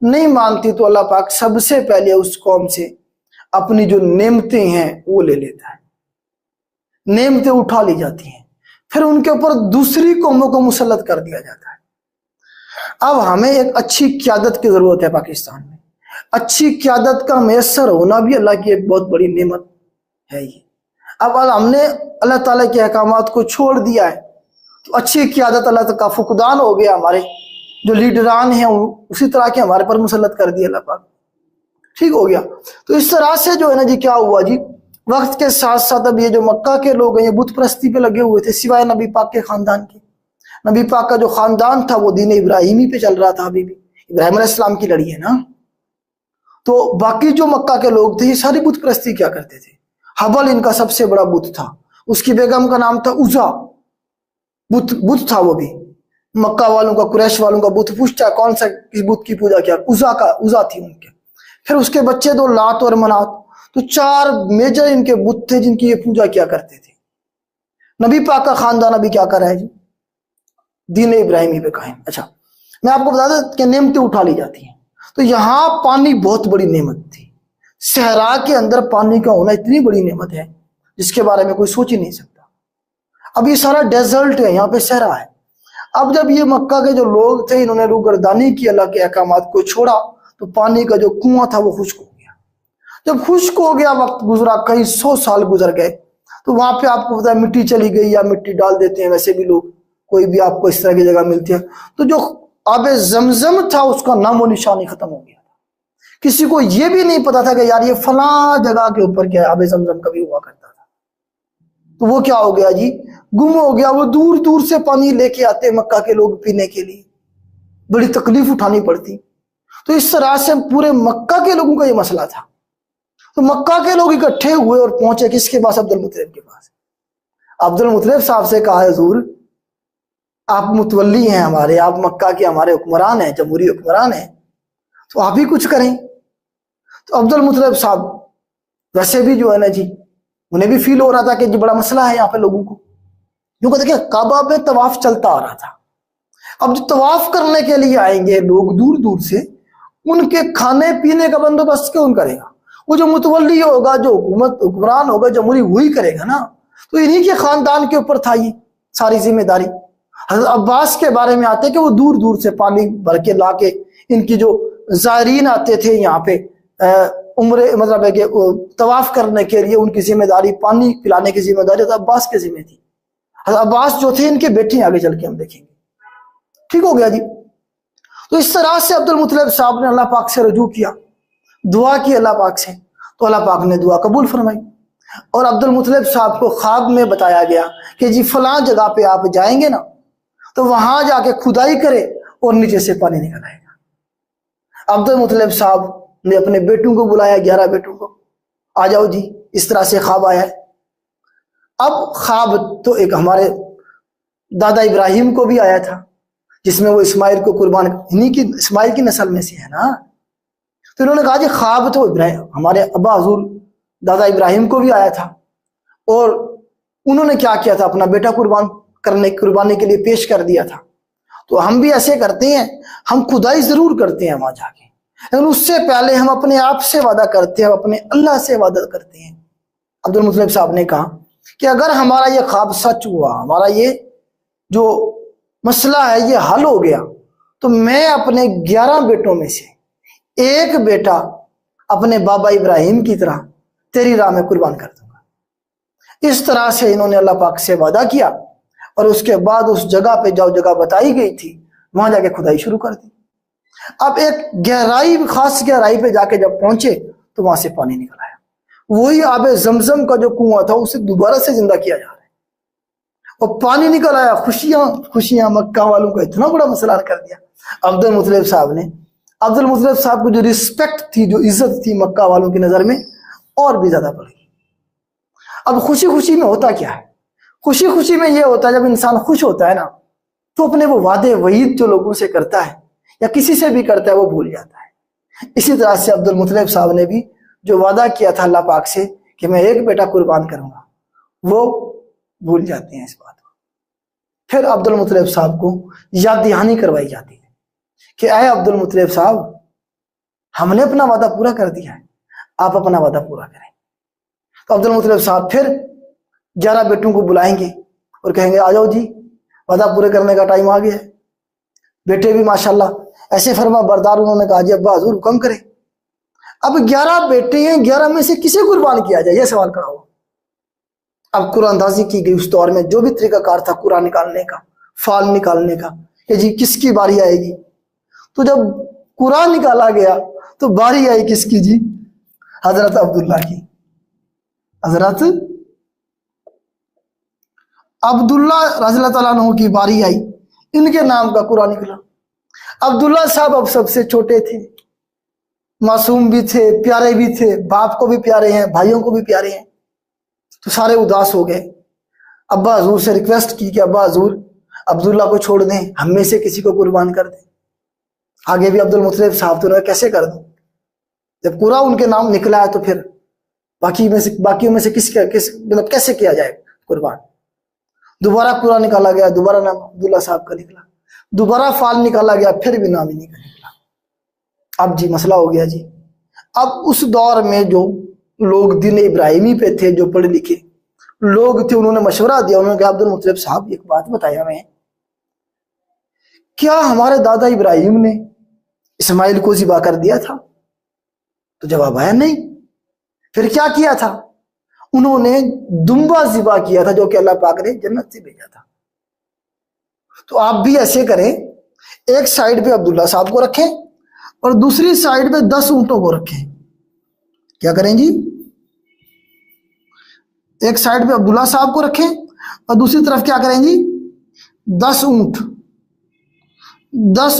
نہیں مانتی، تو اللہ پاک سب سے پہلے اس قوم سے اپنی جو نعمتیں ہیں وہ لے لیتا ہے. نعمتیں اٹھا لی جاتی ہیں، پھر ان کے اوپر دوسری قوموں کو مسلط کر دیا جاتا ہے. اب ہمیں ایک اچھی قیادت کی ضرورت ہے پاکستان میں. اچھی قیادت کا میسر ہونا بھی اللہ کی ایک بہت بڑی نعمت ہے. یہ اب ہم نے اللہ تعالیٰ کے احکامات کو چھوڑ دیا ہے تو اچھی قیادت اللہ کا فقدان ہو گیا. ہمارے جو لیڈران ہیں اسی طرح کے ہمارے پر مسلط کر دیا اللہ پاک. ٹھیک ہو گیا. تو اس طرح سے جو ہے نا جی کیا ہوا جی، وقت کے ساتھ ساتھ اب یہ جو مکہ کے لوگ ہیں یہ بت پرستی پہ لگے ہوئے تھے سوائے نبی پاک کے خاندان کے. نبی پاک کا جو خاندان تھا وہ دین ابراہیمی پہ چل رہا تھا. ابھی بھی ابراہیم علیہ السلام کی لڑی ہے نا. تو باقی جو مکہ کے لوگ تھے یہ ساری بت پرستی کیا کرتے تھے. حبل ان کا سب سے بڑا بت تھا. اس کی بیگم کا نام تھا عزا. بت تھا وہ بھی مکہ والوں کا، قریش والوں کا بت. پوچھتا کون سا کس بت کی پوجا کیا؟ عزا تھی ان کے. پھر اس کے بچے 2 لات اور منات. تو 4 میجر ان کے بت تھے جن کی یہ پوجا کیا کرتے تھے. نبی پاک کا خاندان ابھی کیا کر رہا ہے جی؟ دین ابراہیمی پہ قائم. اچھا میں آپ کو بتا دوں کہ نعمتیں اٹھا لی جاتی ہیں. تو یہاں پانی بہت بڑی نعمت تھی. صحرا کے اندر پانی کا ہونا اتنی بڑی نعمت ہے جس کے بارے میں کوئی سوچ ہی نہیں سکتا. اب یہ سارا ڈیزرٹ ہے، یہاں پہ صحرا ہے. اب جب یہ مکہ کے جو لوگ تھے انہوں نے روگردانی کی، اللہ کے احکامات کو چھوڑا، تو پانی کا جو کنواں تھا وہ خشک ہو گیا. جب خشک ہو گیا، وقت گزرا، کئی 100 سال گزر گئے، تو وہاں پہ آپ کو پتا ہے مٹی چلی گئی یا مٹی ڈال دیتے ہیں ویسے بھی لوگ، کوئی بھی آپ کو اس طرح کی جگہ ملتی ہے. تو جو آب زمزم تھا اس کا نام و نشانی ختم ہو گیا. کسی کو یہ بھی نہیں پتا تھا کہ یار یہ فلاں جگہ کے اوپر کیا آب زمزم کبھی ہوا کرتا تھا. تو وہ کیا ہو گیا جی؟ گم ہو گیا. وہ دور دور سے پانی لے کے آتے مکہ کے لوگ پینے کے لیے، بڑی تکلیف اٹھانی پڑتی. تو اس طرح سے پورے مکہ کے لوگوں کا یہ مسئلہ تھا. تو مکہ کے لوگ اکٹھے ہوئے اور پہنچے کس کے پاس؟ عبد المطلب کے پاس. عبد المطلب صاحب سے کہا حضور آپ متولی ہیں ہمارے، آپ مکہ کے ہمارے حکمران ہیں، جمہوری حکمران ہیں، تو آپ ہی کچھ کریں. تو عبد المطلب صاحب ویسے بھی جو ہے نا جی انہیں بھی فیل ہو رہا تھا کہ جی بڑا مسئلہ ہے یہاں پہ لوگوں کو. کیونکہ دیکھیں کعبہ پہ طواف چلتا آ رہا تھا. اب جو طواف کرنے کے لیے آئیں گے لوگ دور دور سے، ان کے کھانے پینے کا بندوبست کون کرے گا؟ وہ جو متولی ہوگا، جو حکمران ہوگا جمہوری، وہی کرے گا نا. تو انہی کے خاندان کے اوپر تھا یہ ساری ذمہ داری. حضرت عباس کے بارے میں آتے کہ وہ دور دور سے پانی بھر کے لا کے ان کی جو زائرین آتے تھے یہاں پہ عمرے مطلب ہے کہ طواف کرنے کے لیے، ان کی ذمہ داری پانی پلانے کی ذمہ داری حضرت عباس کے ذمہ تھی. حضرت عباس جو تھے ان کے بیٹے آگے چل کے ہم دیکھیں گے. ٹھیک ہو گیا جی. تو اس طرح سے عبد المطلب صاحب نے اللہ پاک سے رجوع کیا، دعا کی اللہ پاک سے، تو اللہ پاک نے دعا قبول فرمائی. اور عبد المطلب صاحب کو خواب میں بتایا گیا کہ جی فلاں جگہ پہ آپ جائیں گے نا تو وہاں جا کے کھدائی کرے اور نیچے سے پانی نکل آئے گا۔ عبد المطلب صاحب نے اپنے بیٹوں کو بلایا، 11 بیٹوں کو، آ جاؤ جی، اس طرح سے خواب آیا ہے۔ اب خواب تو ایک ہمارے دادا ابراہیم کو بھی آیا تھا، جس میں وہ اسماعیل کو قربان، انہی کی اسماعیل کی نسل میں سے ہے نا، تو انہوں نے کہا جی خواب تو ابراہیم ہمارے ابا حضور دادا ابراہیم کو بھی آیا تھا، اور انہوں نے کیا کیا تھا، اپنا بیٹا قربانی کے لیے پیش کر دیا تھا۔ تو ہم بھی ایسے کرتے ہیں، ہم کھدائی ضرور کرتے ہیں وہاں جا کے، لیکن اس سے پہلے ہم اپنے آپ سے وعدہ کرتے ہیں، اپنے اللہ سے وعدہ کرتے ہیں۔ عبد المطلب صاحب نے کہا کہ اگر ہمارا یہ خواب سچ ہوا، ہمارا یہ جو مسئلہ ہے یہ حل ہو گیا، تو میں اپنے 11 بیٹوں میں سے ایک بیٹا اپنے بابا ابراہیم کی طرح تیری راہ میں قربان کر دوں گا۔ اس طرح سے انہوں نے اللہ پاک سے وعدہ کیا، اور اس کے بعد اس جگہ پہ جو جگہ بتائی گئی تھی وہاں جا کے کھدائی شروع کر دی۔ اب ایک خاص گہرائی پہ جا کے جب پہنچے تو وہاں سے پانی نکل آیا، وہی آب زمزم کا جو کنواں تھا اسے دوبارہ سے زندہ کیا جا رہا ہے، اور پانی نکل آیا۔ خوشیاں مکہ والوں کا اتنا بڑا مسئلہ کر دیا عبد المطلب صاحب نے۔ عبد المطلب صاحب کو جو رسپیکٹ تھی، جو عزت تھی مکہ والوں کی نظر میں، اور بھی زیادہ بڑھ گئی۔ اب خوشی میں ہوتا کیا ہے؟ خوشی میں یہ ہوتا ہے جب انسان خوش ہوتا ہے نا تو اپنے وہ وعدے وعید جو لوگوں سے کرتا ہے یا کسی سے بھی کرتا ہے وہ بھول جاتا ہے۔ اسی طرح سے عبد المطلب صاحب نے بھی جو وعدہ کیا تھا اللہ پاک سے کہ میں ایک بیٹا قربان کروں گا، وہ بھول جاتے ہیں اس بات کو۔ پھر عبد المطلب صاحب کو یاد دہانی کروائی جاتی ہے کہ اے عبد المطلب صاحب، ہم نے اپنا وعدہ پورا کر دیا ہے، آپ اپنا وعدہ پورا کریں۔ تو عبد المطلب صاحب پھر 11 بیٹوں کو بلائیں گے اور کہیں گے آ جاؤ جی، وعدہ پورے کرنے کا ٹائم آ گیا ہے۔ بیٹے بھی ماشاءاللہ ایسے فرما بردار، انہوں نے کہا جی ابا حضور حکم کریں۔ اب 11 بیٹے ہیں، 11 میں سے کسے قربان کیا جائے، یہ سوال کھڑا ہوا۔ اب قرآن اندازی کی گئی اس دور میں، جو بھی طریقہ کار تھا قرآن نکالنے کا، فال نکالنے کا، کہ جی کس کی باری آئے گی۔ تو جب قرآن نکالا گیا تو باری آئی کس کی جی؟ حضرت عبداللہ کی۔ حضرت عبداللہ رضی اللہ تعالیٰ عنہ کی باری آئی، ان کے نام کا قرآن نکلا۔ عبداللہ صاحب اب سب سے چھوٹے تھے، معصوم بھی تھے، پیارے بھی تھے، باپ کو بھی پیارے ہیں، بھائیوں کو بھی پیارے ہیں، تو سارے اداس ہو گئے۔ ابا حضور سے ریکویسٹ کی کہ ابا حضور عبداللہ کو چھوڑ دیں، ہم میں سے کسی کو قربان کر دیں۔ آگے بھی عبد المطلب صاحب تو کیسے کر دوں، جب پورا ان کے نام نکلا ہے تو پھر باقیوں میں سے مطلب کیسے کیا جائے قربان۔ دوبارہ قرآن نکالا گیا، دوبارہ نام عبداللہ صاحب کا نکلا، دوبارہ فال نکالا گیا، پھر بھی نام ہی نہیں نکلا۔ اب جی مسئلہ ہو گیا جی۔ اب اس دور میں جو لوگ دین ابراہیمی پہ تھے، جو پڑھے لکھے لوگ تھے، انہوں نے مشورہ دیا، انہوں نے کہا عبد المطلب صاحب ایک بات بتایا ہمیں، کیا ہمارے دادا ابراہیم نے اسماعیل کو ذبح کر دیا تھا؟ تو جواب آیا نہیں۔ پھر کیا کیا تھا؟ انہوں نے دمبا ذبح کیا تھا، جو کہ اللہ پاک نے جنت سے بھیجا تھا۔ تو آپ بھی ایسے کریں، ایک سائیڈ پہ عبداللہ صاحب کو رکھیں اور دوسری سائیڈ پہ 10 اونٹوں کو رکھیں۔ کیا کریں جی؟ ایک سائیڈ پہ عبداللہ صاحب کو رکھیں اور دوسری طرف کیا کریں جی؟ 10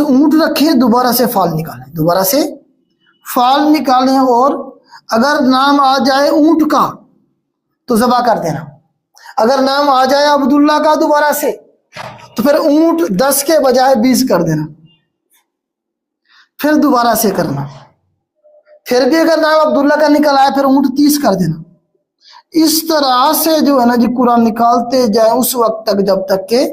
اونٹ رکھیں، دوبارہ سے فال نکالیں، اور اگر نام آ جائے اونٹ کا تو ذبح کر دینا، اگر نام آ جائے عبداللہ کا دوبارہ سے تو پھر اونٹ 10 کے بجائے 20 کر دینا، پھر دوبارہ سے کرنا، پھر بھی اگر نام عبداللہ کا نکل آئے پھر اونٹ 30 کر دینا۔ اس طرح سے جو ہے نا جی قرآن نکالتے جائیں اس وقت تک جب تک کہ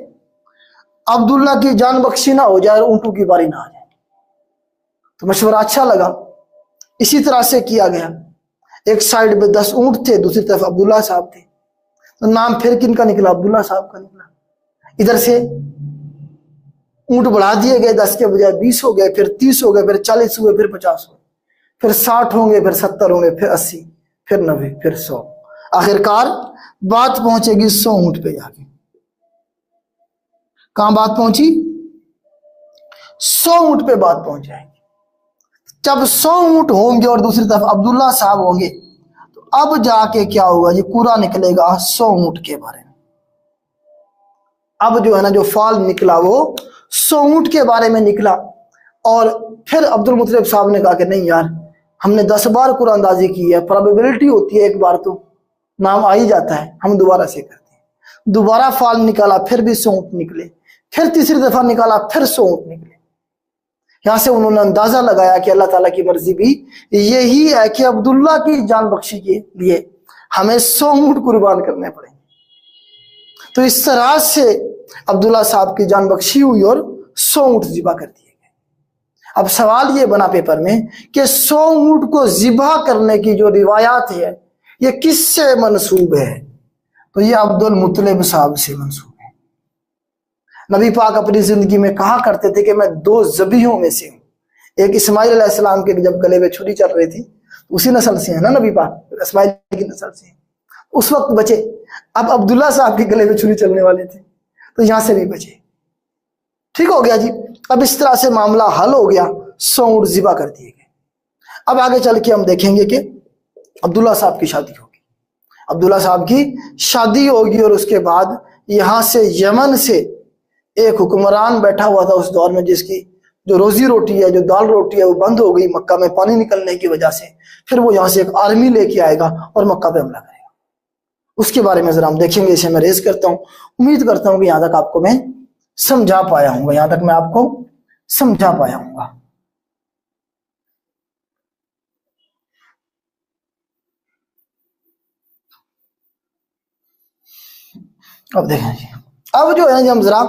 عبداللہ کی جان بخشی نہ ہو جائے اور اونٹوں کی باری نہ آ جائے۔ تو مشورہ اچھا لگا، اسی طرح سے کیا گیا۔ ایک سائیڈ پہ 10 اونٹ تھے، دوسری طرف عبداللہ صاحب تھے، تو نام پھر کن کا نکلا؟ عبداللہ صاحب کا نکلا۔ ادھر سے اونٹ بڑھا دیے گئے، 10 کے بجائے 20 ہو گئے، پھر 30 ہو گئے، پھر 40 ہوئے، پھر 50 ہوئے، پھر 60 ہوں گے، پھر 70 ہوں گے، پھر 80، پھر 90، پھر 100۔ آخرکار بات پہنچے گی 100 اونٹ پہ جا کے۔ کہاں بات پہنچی؟ 100 اونٹ پہ بات پہنچ جائے گی۔ جب 100 اونٹ ہوں گے اور دوسری طرف عبداللہ صاحب ہوں گے تو اب جا کے کیا ہوگا جی، پورا نکلے گا 100 اونٹ کے بارے میں. اب جو ہے نا جو فال نکلا وہ 100 اونٹ کے بارے میں نکلا. اور پھر عبد المطلب صاحب نے کہا کہ نہیں یار، ہم نے 10 بار قرآن اندازی کی ہے، پرابیبلٹی ہوتی ہے ایک بار تو نام آ ہی جاتا ہے، ہم دوبارہ سے کرتے ہیں. دوبارہ فال نکالا، پھر بھی 100 اونٹ نکلے. پھر تیسری دفعہ نکالا، پھر 100 اونٹ نکلے. یہاں سے انہوں نے اندازہ لگایا کہ اللہ تعالیٰ کی مرضی بھی یہی ہے کہ عبداللہ کی جان بخشی کے لیے ہمیں 100 اونٹ قربان کرنے پڑیں. تو اس طرح سے عبداللہ صاحب کی جان بخشی ہوئی اور 100 اونٹ ذبح کر دیے گئے. اب سوال یہ بنا پیپر میں کہ 100 اونٹ کو ذبح کرنے کی جو روایات ہے یہ کس سے منسوب ہے؟ تو یہ عبد المطلب صاحب سے منسوب ہے. نبی پاک اپنی زندگی میں کہا کرتے تھے کہ میں 2 ذبیحوں میں سے ہوں. ایک اسماعیل علیہ السلام کے جب گلے میں چھری چل رہی تھی، اسی نسل سے ہیں نا نبی پاک، اسماعیل کی نسل سے ہیں. اس وقت بچے. اب عبداللہ صاحب کے گلے میں چھری چلنے والے تھے تو یہاں سے بھی بچے. ٹھیک ہو گیا جی. اب اس طرح سے معاملہ حل ہو گیا، 100 اونٹ ذبح کر دیے گئے. اب آگے چل کے ہم دیکھیں گے کہ عبداللہ صاحب کی شادی ہوگی. عبداللہ صاحب کی شادی ہوگی اور اس کے بعد یہاں سے یمن سے ایک حکمران بیٹھا ہوا تھا اس دور میں، جس کی جو روزی روٹی ہے، جو دال روٹی ہے، وہ بند ہو گئی مکہ میں پانی نکلنے کی وجہ سے. پھر وہ یہاں سے ایک آرمی لے کے آئے گا اور مکہ پہ حملہ کرے گا. اس کے بارے میں ذرا ہم دیکھیں گے. اسے میں ریز کرتا ہوں. امید کرتا ہوں کہ یہاں تک آپ کو میں سمجھا پایا ہوں گا. یہاں تک میں آپ کو سمجھا پایا ہوں گا. اب دیکھیں جی، اب جو ہے جی ہم ذرا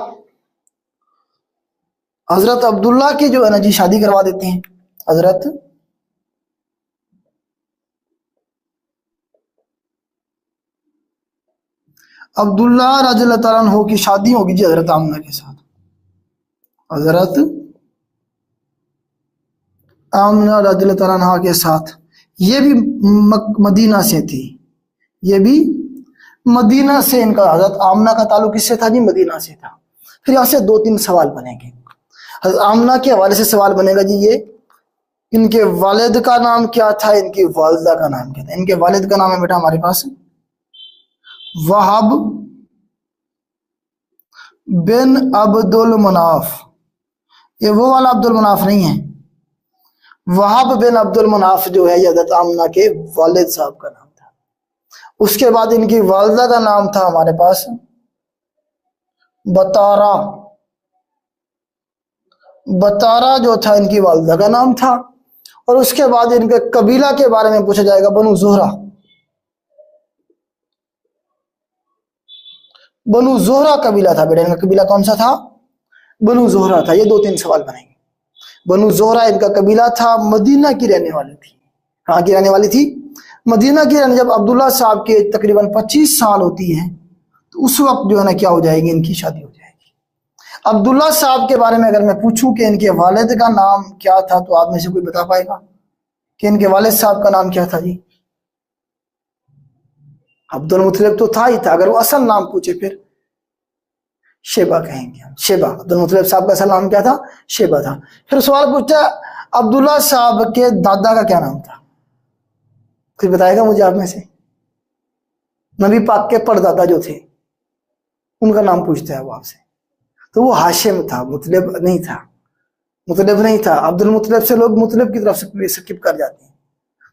حضرت عبداللہ کی جو ہے نا جی شادی کروا دیتے ہیں. حضرت عبداللہ رضی اللہ تعالیٰ عنہ کی شادی ہوگی جی حضرت آمنہ کے ساتھ. حضرت آمنہ رضی اللہ تعالیٰ عنہ کے ساتھ. یہ بھی مدینہ سے تھی، یہ بھی مدینہ سے. ان کا حضرت آمنہ کا تعلق کس سے تھا جی؟ مدینہ سے تھا. پھر یہاں سے 2-3 سوال بنیں گے. حضرت آمنہ کے حوالے سے سوال بنے گا جی، یہ ان کے والد کا نام کیا تھا، ان کی والدہ کا نام کیا تھا. ان کے والد کا نام ہے بیٹا ہمارے پاس وہب بن عبد المناف. یہ وہ والا عبد المناف نہیں ہے. وہب بن عبد المناف جو ہے یہ حضرت آمنہ کے والد صاحب کا نام تھا. اس کے بعد ان کی والدہ کا نام تھا ہمارے پاس بطارہ. بطارہ جو تھا ان کی والدہ کا نام تھا. اور اس کے بعد ان کے قبیلہ کے بارے میں پوچھا جائے گا، بنو زہرہ. بنو زہرہ قبیلہ تھا بیٹا. ان کا قبیلہ کون سا تھا؟ بنو زہرہ تھا. یہ 2-3 سوال بنیں گے. بنو زہرہ ان کا قبیلہ تھا. مدینہ کی رہنے والی تھی. کہاں کی رہنے والی تھی؟ مدینہ کی رہنے. جب عبداللہ صاحب کے تقریباً 25 سال ہوتی ہے تو اس وقت جو ہے نا کیا ہو جائے گی؟ ان کی شادی ہو جائے گی. عبداللہ صاحب کے بارے میں اگر میں پوچھوں کہ ان کے والد کا نام کیا تھا تو آپ میں سے کوئی بتا پائے گا کہ ان کے والد صاحب کا نام کیا تھا جی؟ عبد المطلب تو تھا ہی تھا. اگر وہ اصل نام پوچھے پھر شیبہ کہیں گے. شیبہ. عبد المطلب صاحب کا اصل نام کیا تھا؟ شیبہ تھا. پھر سوال پوچھتا ہے عبداللہ صاحب کے دادا کا کیا نام تھا؟ پھر بتائے گا مجھے آپ میں سے؟ نبی پاک کے پردادا جو تھے ان کا نام پوچھتا ہے وہ آپ سے. تو وہ ہاشم تھا، مطلب نہیں تھا. مطلب نہیں تھا. عبد المطلب سے لوگ مطلب کی طرف سے سکپ کر جاتے ہیں.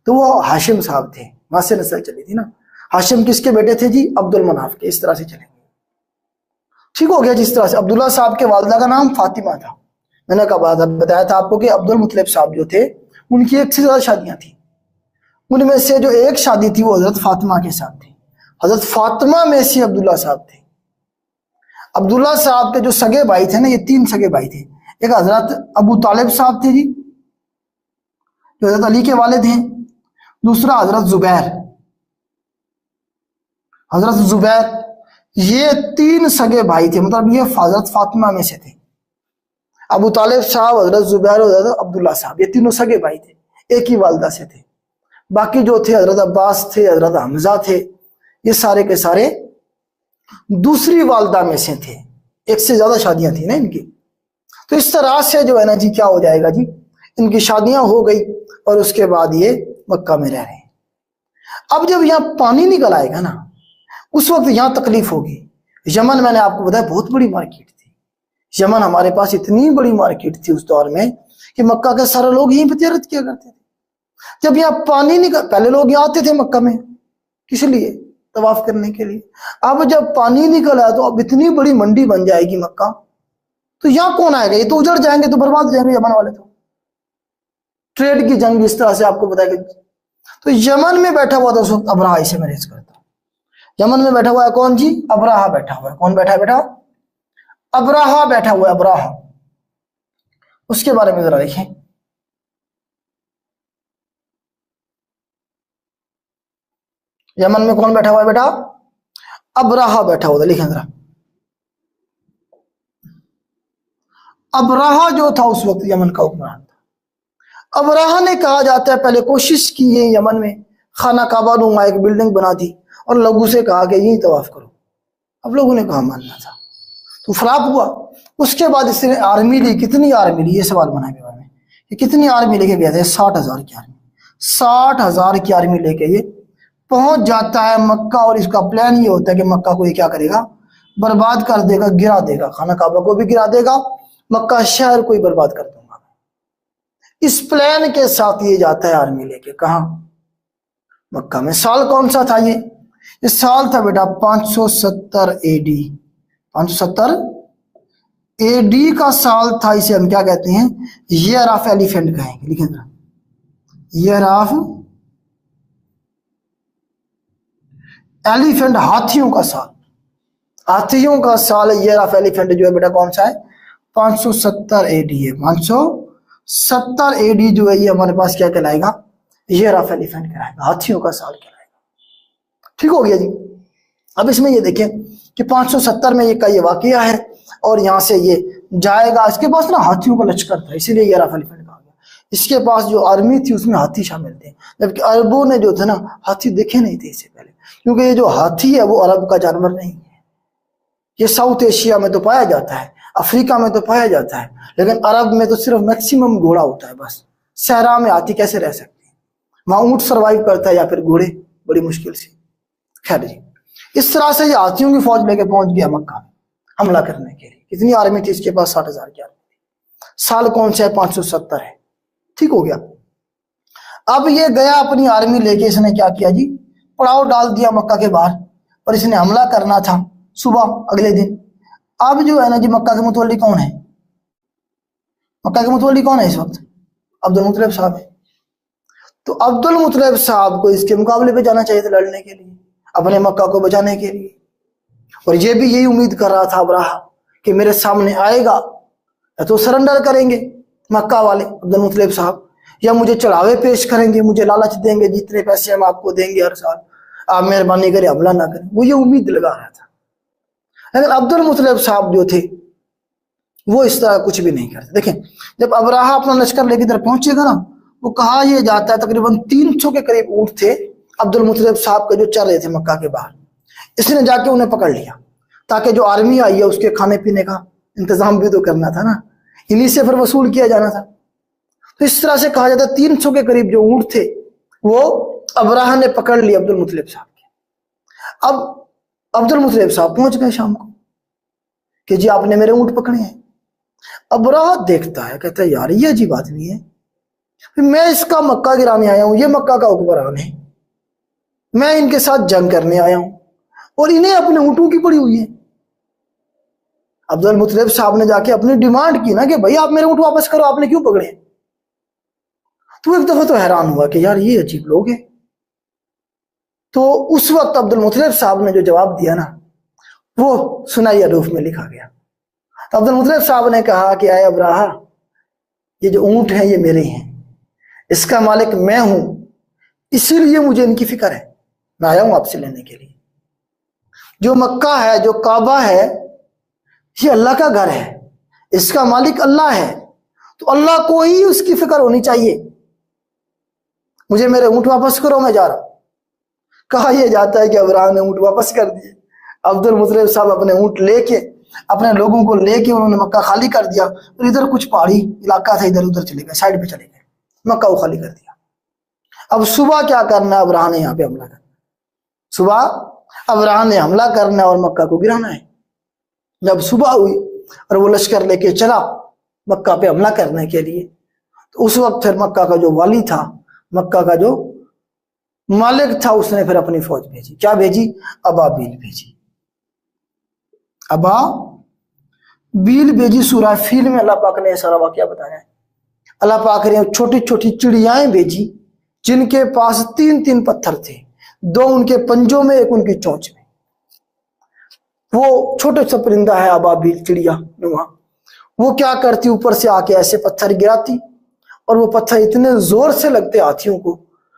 تو وہ ہاشم صاحب تھے. وہاں سے نسل چلی تھی نا. ہاشم کس کے بیٹے تھے جی؟ عبد المناف کے. اس طرح سے چلیں گے. ٹھیک ہو گیا. جس طرح سے عبداللہ صاحب کے والدہ کا نام فاطمہ تھا. میں نے بتایا تھا آپ کو کہ عبد المطلب صاحب جو تھے ان کی 1 سے زیادہ شادیاں تھیں. ان میں سے جو ایک شادی تھی وہ حضرت فاطمہ کے ساتھ تھی. حضرت فاطمہ میں سے عبداللہ صاحب تھے. عبداللہ صاحب کے جو سگے بھائی تھے نا، یہ 3 سگے بھائی تھے. ایک حضرت ابو طالب صاحب تھے جی جو حضرت علی کے والد ہیں. دوسرا حضرت زبیر. حضرت زبیر یہ 3 سگے بھائی تھے. مطلب یہ حضرت فاطمہ میں سے تھے. ابو طالب صاحب، حضرت زبیر اور حضرت عبداللہ صاحب یہ تینوں سگے بھائی تھے. ایک ہی والدہ سے تھے. باقی جو تھے حضرت عباس تھے، حضرت حمزہ تھے. یہ سارے کے سارے دوسری والدہ میں سے تھے. 1 سے زیادہ شادیاں تھیں نا ان کی. تو اس طرح سے جو ہے نا جی کیا ہو جائے گا جی، ان کی شادیاں ہو گئی اور اس کے بعد یہ مکہ میں رہ رہے ہیں. اب جب یہاں پانی نکل آئے گا نا اس وقت یہاں تکلیف ہوگی. یمن میں نے آپ کو بتایا بہت بڑی مارکیٹ تھی. یمن ہمارے پاس اتنی بڑی مارکیٹ تھی اس دور میں کہ مکہ کے سارے لوگ یہیں پہ تجارت کیا کرتے تھے. جب یہاں پانی نکل، پہلے لوگ یہاں آتے تھے مکہ میں کس لیے؟ طواف کرنے کے لیے. اب جب پانی نکل آیا تو اب اتنی بڑی منڈی بن جائے گی مکہ، تو یہاں کون آئے گا؟ یہ تو اجڑ جائیں گے، تو برباد ہو جائیں گے یمن والے. تو ٹریڈ کی جنگ اس طرح سے آپ کو بتایا کہ تو یمن میں بیٹھا ہوا تھا اس وقت ابراہ. اسے میں ریز کرتا ہوں. یمن میں بیٹھا ہوا ہے کون جی؟ ابراہ بیٹھا ہوا ہے. کون بیٹھا ہے بیٹا؟ ابراہ بیٹھا ہوا ہے. ابراہ، اس کے بارے میں ذرا دیکھیں. یمن میں کون بیٹھا ہوا ہے بیٹا؟ ابراہ بیٹھا ہوا ہے. لکھیں ذرا. ابراہ جو تھا اس وقت یمن کا حکمران تھا. ابراہ نے کہا جاتا ہے پہلے کوشش کی ہے یمن میں خانہ کعبہ نما ایک بلڈنگ بنا دی اور لوگوں سے کہا کہ یہیں طواف کرو. اب لوگوں نے کہا ماننا تھا تو فلاپ ہوا. اس کے بعد اس نے آرمی لی. کتنی آرمی لی؟ یہ سوال بنا کے بارے میں کہ کتنی آرمی لے کے گیا تھا؟ 60,000 کی آرمی. 60,000 کی آرمی لے کے یہ پہنچ جاتا ہے مکہ. اور اس کا پلان یہ ہوتا ہے کہ مکہ کو یہ کیا کرے گا؟ برباد کر دے گا، گرا دے گا. خانہ کعبہ کو بھی گرا دے گا، مکہ شہر کو ہی برباد کر دوں گا. اس پلان کے ساتھ یہ جاتا ہے آرمی لے کے. کہاں؟ مکہ میں. سال کون سا تھا یہ سال تھا بیٹا 570 اے ڈی. 570 اے ڈی کا سال تھا. اسے ہم کیا کہتے ہیں؟ ایئر آف ایلیفینٹ کہیں گے. لکھیں ذرا. ایئر آف ایلیفینٹ، ہاتھیوں کا سال. ہاتھیوں کا سال ایئر آف ایلیفینٹ جو ہے بیٹا کون سا ہے؟ 570 اے ڈی ہے. 570 اے ڈی جو ہے یہ ہمارے پاس کیا کہلائے گا؟ ایئر آف ایلیفینٹ کہلائے گا، ہاتھیوں کا سال کہلائے گا. ٹھیک ہو گیا جی. اب اس میں یہ دیکھیں کہ 570 میں یہ کا یہ واقعہ ہے اور یہاں سے یہ جائے گا. اس کے پاس نا ہاتھیوں کا لشکر تھا، اسی لیے ایئر آف ایلیفینٹ کہا گیا. اس کے پاس جو آرمی تھی اس میں ہاتھی شامل تھے، جبکہ عربوں نے جو تھے نا ہاتھی دیکھے نہیں تھے اس سے پہلے، کیونکہ یہ جو ہاتھی ہے وہ عرب کا جانور نہیں ہے. یہ ساؤتھ ایشیا میں تو پایا جاتا ہے، افریقہ میں تو پایا جاتا ہے، لیکن عرب میں تو صرف میکسیمم گھوڑا ہوتا ہے بس. صحرا میں ہاتھی کیسے رہ سکتے ہیں؟ وہاں اونٹ سروائیو کرتا ہے یا پھر گھوڑے، بڑی مشکل سے. خیر جی، اس طرح سے یہ ہاتھیوں کی فوج لے کے پہنچ گیا مکہ میں حملہ کرنے کے لیے. کتنی آرمی تھی اس کے پاس؟ 60,000 کی آرمی تھی. سال کون سا ہے؟ 570 ہے. ٹھیک ہو گیا. اب یہ گیا اپنی آرمی لے کے. اس نے کیا کیا جی؟ پڑاؤ ڈال دیا مکہ کے باہر اور اس نے حملہ کرنا تھا صبح اگلے دن. اب جو ہے نا جی مکہ کے متولی کون ہے؟ مکہ کے متولی کون ہے اس وقت؟ عبد المطلب صاحب ہے. تو عبد المطلب صاحب کو اس کے مقابلے پہ جانا چاہیے تھا لڑنے کے لیے، اپنے مکہ کو بچانے کے لیے. اور یہ بھی یہی امید کر رہا تھا ابراہ کہ میرے سامنے آئے گا یا تو سرنڈر کریں گے مکہ والے عبد المطلب صاحب، یا مجھے چڑھاوے پیش کریں گے، مجھے لالچ دیں گے، جتنے پیسے ہم آپ کو دیں گے ہر سال، آپ مہربانی کریں حملہ نہ کریں. وہ یہ امید لگا رہا تھا. لیکن عبد المطلب صاحب جو تھے وہ اس طرح کچھ بھی نہیں کرتے. دیکھیں جب ابراہ اپنا لشکر لے کے ادھر پہنچے گا نا، وہ کہا یہ جاتا ہے تقریباً 300 کے قریب اونٹ تھے عبد المطلب صاحب کے جو چل رہے تھے مکہ کے باہر. اس نے جا کے انہیں پکڑ لیا تاکہ جو آرمی آئی ہے اس کے کھانے پینے کا انتظام بھی تو کرنا تھا نا، انہی سے پھر وصول کیا جانا تھا. تو اس طرح سے کہا جاتا ہے 300 کے قریب جو اونٹ تھے وہ ابراہ نے پکڑ لی عبد المطلب صاحب کے. اب عبد المطلب صاحب پہنچ گئے شام کو کہ جی آپ نے میرے اونٹ پکڑے ہیں. ابراہ دیکھتا ہے، کہتا ہے یار یہ عجیب آدمی ہے، میں اس کا مکہ گرانے آیا ہوں، یہ مکہ کا حکمران ہے، میں ان کے ساتھ جنگ کرنے آیا ہوں اور انہیں اپنے اونٹوں کی پڑی ہوئی ہے. عبد المطلب صاحب نے جا کے اپنی ڈیمانڈ کی نا کہ بھائی آپ میرے اونٹ واپس کرو، آپ نے کیوں پکڑے؟ تو ایک دفعہ تو حیران ہوا کہ یار یہ عجیب لوگ ہیں. تو اس وقت عبد المطلب صاحب نے جو جواب دیا نا وہ سنائی حروف میں لکھا گیا. تو عبد المطلب صاحب نے کہا کہ اے ابراہ، یہ جو اونٹ ہیں یہ میرے ہیں، اس کا مالک میں ہوں، اسی لیے مجھے ان کی فکر ہے، میں آیا ہوں آپ سے لینے کے لیے. جو مکہ ہے، جو کعبہ ہے، یہ اللہ کا گھر ہے، اس کا مالک اللہ ہے، تو اللہ کو ہی اس کی فکر ہونی چاہیے. مجھے میرے اونٹ واپس کرو، میں جا رہا ہوں. کہا یہ جاتا ہے کہ ابراہ نے اونٹ واپس کر دیے. عبد المطلب صاحب اپنے اونٹ لے کے، اپنے لوگوں کو لے کے انہوں نے مکہ خالی کر دیا. اور ادھر کچھ پہاڑی علاقہ تھا، ادھر ادھر چلے گئے، سائڈ پہ چلے گئے، مکہ کو خالی کر دیا. اب صبح کیا کرنا ہے؟ ابراہ نے یہاں پہ حملہ کرنا. صبح ابراہ نے حملہ کرنا اور مکہ کو گرانا ہے. جب صبح ہوئی اور وہ لشکر لے کے چلا مکہ پہ حملہ کرنے کے لیے، تو اس وقت پھر مکہ کا جو والی تھا، مکہ کا جو مالک تھا، اس نے پھر اپنی فوج بھیجی. کیا بھیجی؟ ابابیل بھیجی. ابابیل بھیجی. سورہ فیل میں اللہ پاک نے یہ سارا واقعہ بتایا ہے. اللہ پاک نے چھوٹی چھوٹی چڑیائیں بھیجی جن کے پاس 3 پتھر تھے، 2 ان کے پنجوں میں، 1 ان کی چونچ میں. وہ چھوٹا سا پرندہ ہے ابابیل، چڑیا نما. وہ کیا کرتی؟ اوپر سے آ کے ایسے پتھر گراتی، اور وہ پتھر اتنے زور سے لگتے ہاتھیوں کو،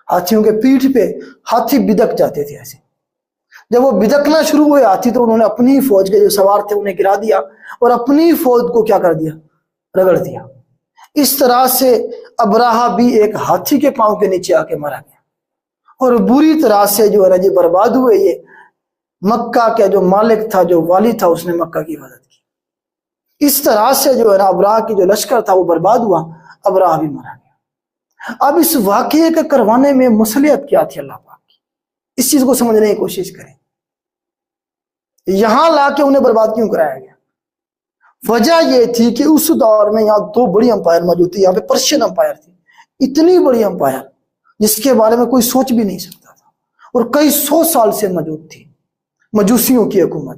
ہاتھیوں کے پیٹھ پہ ہاتھی بدک جاتے تھے ایسے. جب وہ بدکنا شروع ہوئے ہاتھی، تو انہوں نے اپنی فوج کے جو سوار تھے انہیں گرا دیا، اور اپنی فوج کو کیا کر دیا؟ رگڑ دیا. اس طرح سے ابراہ بھی ایک ہاتھی کے پاؤں کے نیچے آ کے مارا گیا، اور بری طرح سے جو ہے نا جی برباد ہوئے. یہ مکہ کا جو مالک تھا، جو والی تھا، اس نے مکہ کی حفاظت کی. اس طرح سے جو ہے نا ابراہ کی جو لشکر تھا وہ برباد ہوا، ابراہ بھی مارا گیا. اب اس واقعے کے کروانے میں مصلحت کیا تھی اللہ پاک کی؟ اس چیز کو سمجھنے کی کوشش کریں. یہاں لا کے انہیں برباد کیوں کرایا گیا؟ وجہ یہ تھی کہ اس دور میں یہاں 2 بڑی امپائر موجود تھی. یہاں پہ پرشین امپائر تھی، اتنی بڑی امپائر جس کے بارے میں کوئی سوچ بھی نہیں سکتا تھا، اور کئی 100 سال سے موجود تھی. مجوسیوں کی حکومت.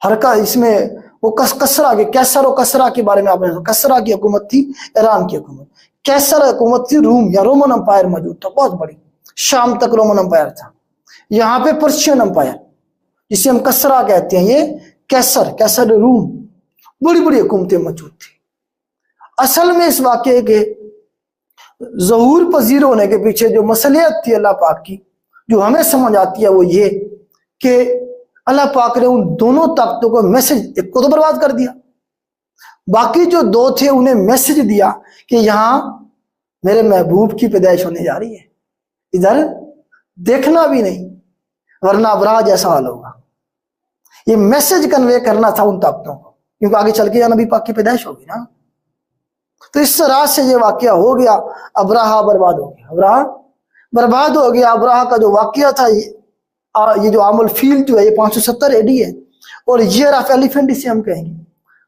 ہر کا اس میں وہ کسرا کے، کیسر و کسرا کے بارے میں آپ نے، کسرا کی حکومت تھی، ایران کی حکومت. کیسر حکومت تھی روم یا رومن امپائر موجود تھا، بہت بڑی. شام تک رومن امپائر تھا. یہاں پہ پرشین امپائر جسے ہم کسرا کہتے ہیں، یہ کیسر روم، بڑی بڑی حکومتیں موجود تھی. اصل میں اس واقعے کے ظہور پذیر ہونے کے پیچھے جو مصلحت تھی اللہ پاک کی، جو ہمیں سمجھ آتی ہے، وہ یہ کہ اللہ پاک نے ان دونوں طاقتوں کو میسج، ایک کو تو برباد کر دیا، باقی جو 2 تھے انہیں میسج دیا کہ یہاں میرے محبوب کی پیدائش ہونے جا رہی ہے، ادھر دیکھنا بھی نہیں ورنہ ابراہ جیسا حال ہوگا. یہ میسج کنوے کرنا تھا ان طاقتوں کو، کیونکہ آگے چل کے نبی پاک کی پیدائش ہوگی نا. تو اس طرح سے یہ واقعہ ہو گیا. ابراہ برباد ہو گیا، ابراہ برباد ہو گیا. ابراہ کا جو واقعہ تھا، یہ جو عام الفیل جو ہے، یہ 570 AD ہے، اور ایئر آف ایلیفینٹ اسے ہم کہیں گے.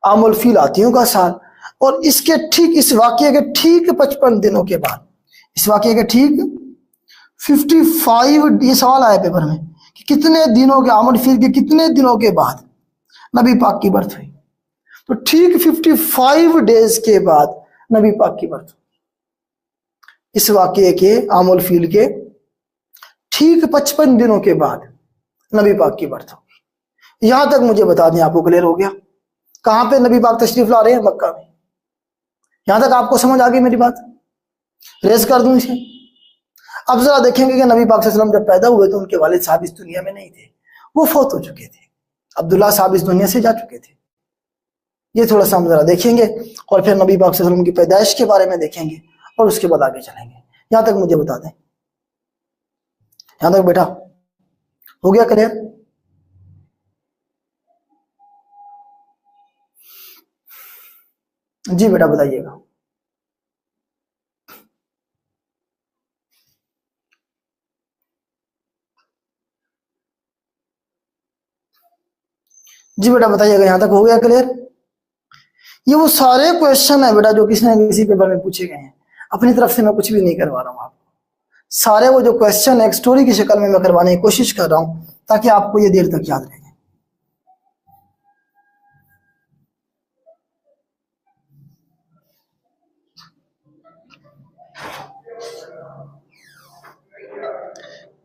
عام الفیل ہاتھیوں کا سال. اور اس کے ٹھیک، اس واقعے کے ٹھیک 55 دنوں کے بعد، اس واقعے کے ٹھیک 55، یہ سوال آیا پیپر میں کہ کتنے دنوں کے، عام الفیل کے کتنے دنوں کے بعد نبی پاک کی برتھ ہوئی. تو ٹھیک 55 ڈیز کے بعد نبی پاک کی برتھ ہوئی. اس واقعے کے، عام الفیل کے ٹھیک 55 دنوں کے بعد نبی پاک کی برتھ ہوگی. یہاں تک مجھے بتا دیں، آپ کو کلیئر ہو گیا کہاں پہ نبی پاک تشریف لا رہے ہیں؟ مکہ میں. یہاں تک آپ کو سمجھ آ گئی میری بات؟ ریز کر دوں اسے. اب ذرا دیکھیں گے کہ نبی پاک صلی اللہ علیہ وسلم جب پیدا ہوئے تو ان کے والد صاحب اس دنیا میں نہیں تھے، وہ فوت ہو چکے تھے. عبداللہ صاحب اس دنیا سے جا چکے تھے. یہ تھوڑا سا ہم ذرا دیکھیں گے، اور پھر نبی پاک صلی اللہ علیہ وسلم کی پیدائش کے بارے میں دیکھیں گے، اور اس کے بعد آگے چلیں گے. یہاں تک مجھے بتا دیں، یہاں تک بیٹا ہو گیا کلیئر؟ جی بیٹا بتائیے گا. جی بیٹا بتائیے گا، یہاں تک ہو گیا کلیئر؟ یہ وہ سارے کویشچن ہیں بیٹا جو کسی نہ کسی پیپر میں پوچھے گئے ہیں. اپنی طرف سے میں کچھ بھی نہیں کروا رہا ہوں آپ کو. سارے وہ جو کویشچن ایک سٹوری کی شکل میں کروانے کی کوشش کر رہا ہوں تاکہ آپ کو یہ دیر تک یاد رہے.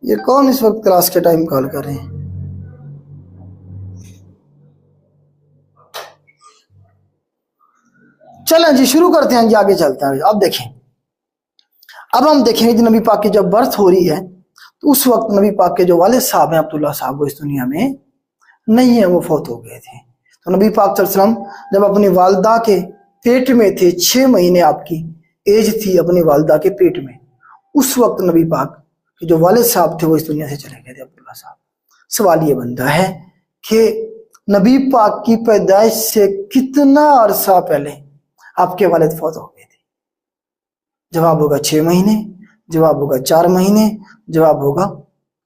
یہ کون اس وقت کلاس کے ٹائم کال کر رہے ہیں؟ چلیں جی شروع کرتے ہیں جی، آگے چلتے ہیں. اب دیکھیں، اب ہم دیکھیں گے نبی پاک کی جب برتھ ہو رہی ہے تو اس وقت نبی پاک کے جو والد صاحب ہیں عبداللہ صاحب، وہ اس دنیا میں نہیں ہیں، وہ فوت ہو گئے تھے. تو نبی پاک صلی اللہ علیہ وسلم جب اپنی والدہ کے پیٹ میں تھے، 6 مہینے آپ کی ایج تھی اپنی والدہ کے پیٹ میں، اس وقت نبی پاک کے جو والد صاحب تھے وہ اس دنیا سے چلے گئے تھے، عبداللہ صاحب. سوال یہ بنتا ہے کہ نبی پاک کی پیدائش سے کتنا عرصہ پہلے آپ کے والد فوت ہو گئے تھے؟ جواب ہوگا 6 مہینے، جواب ہوگا 4 مہینے، جواب ہوگا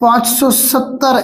570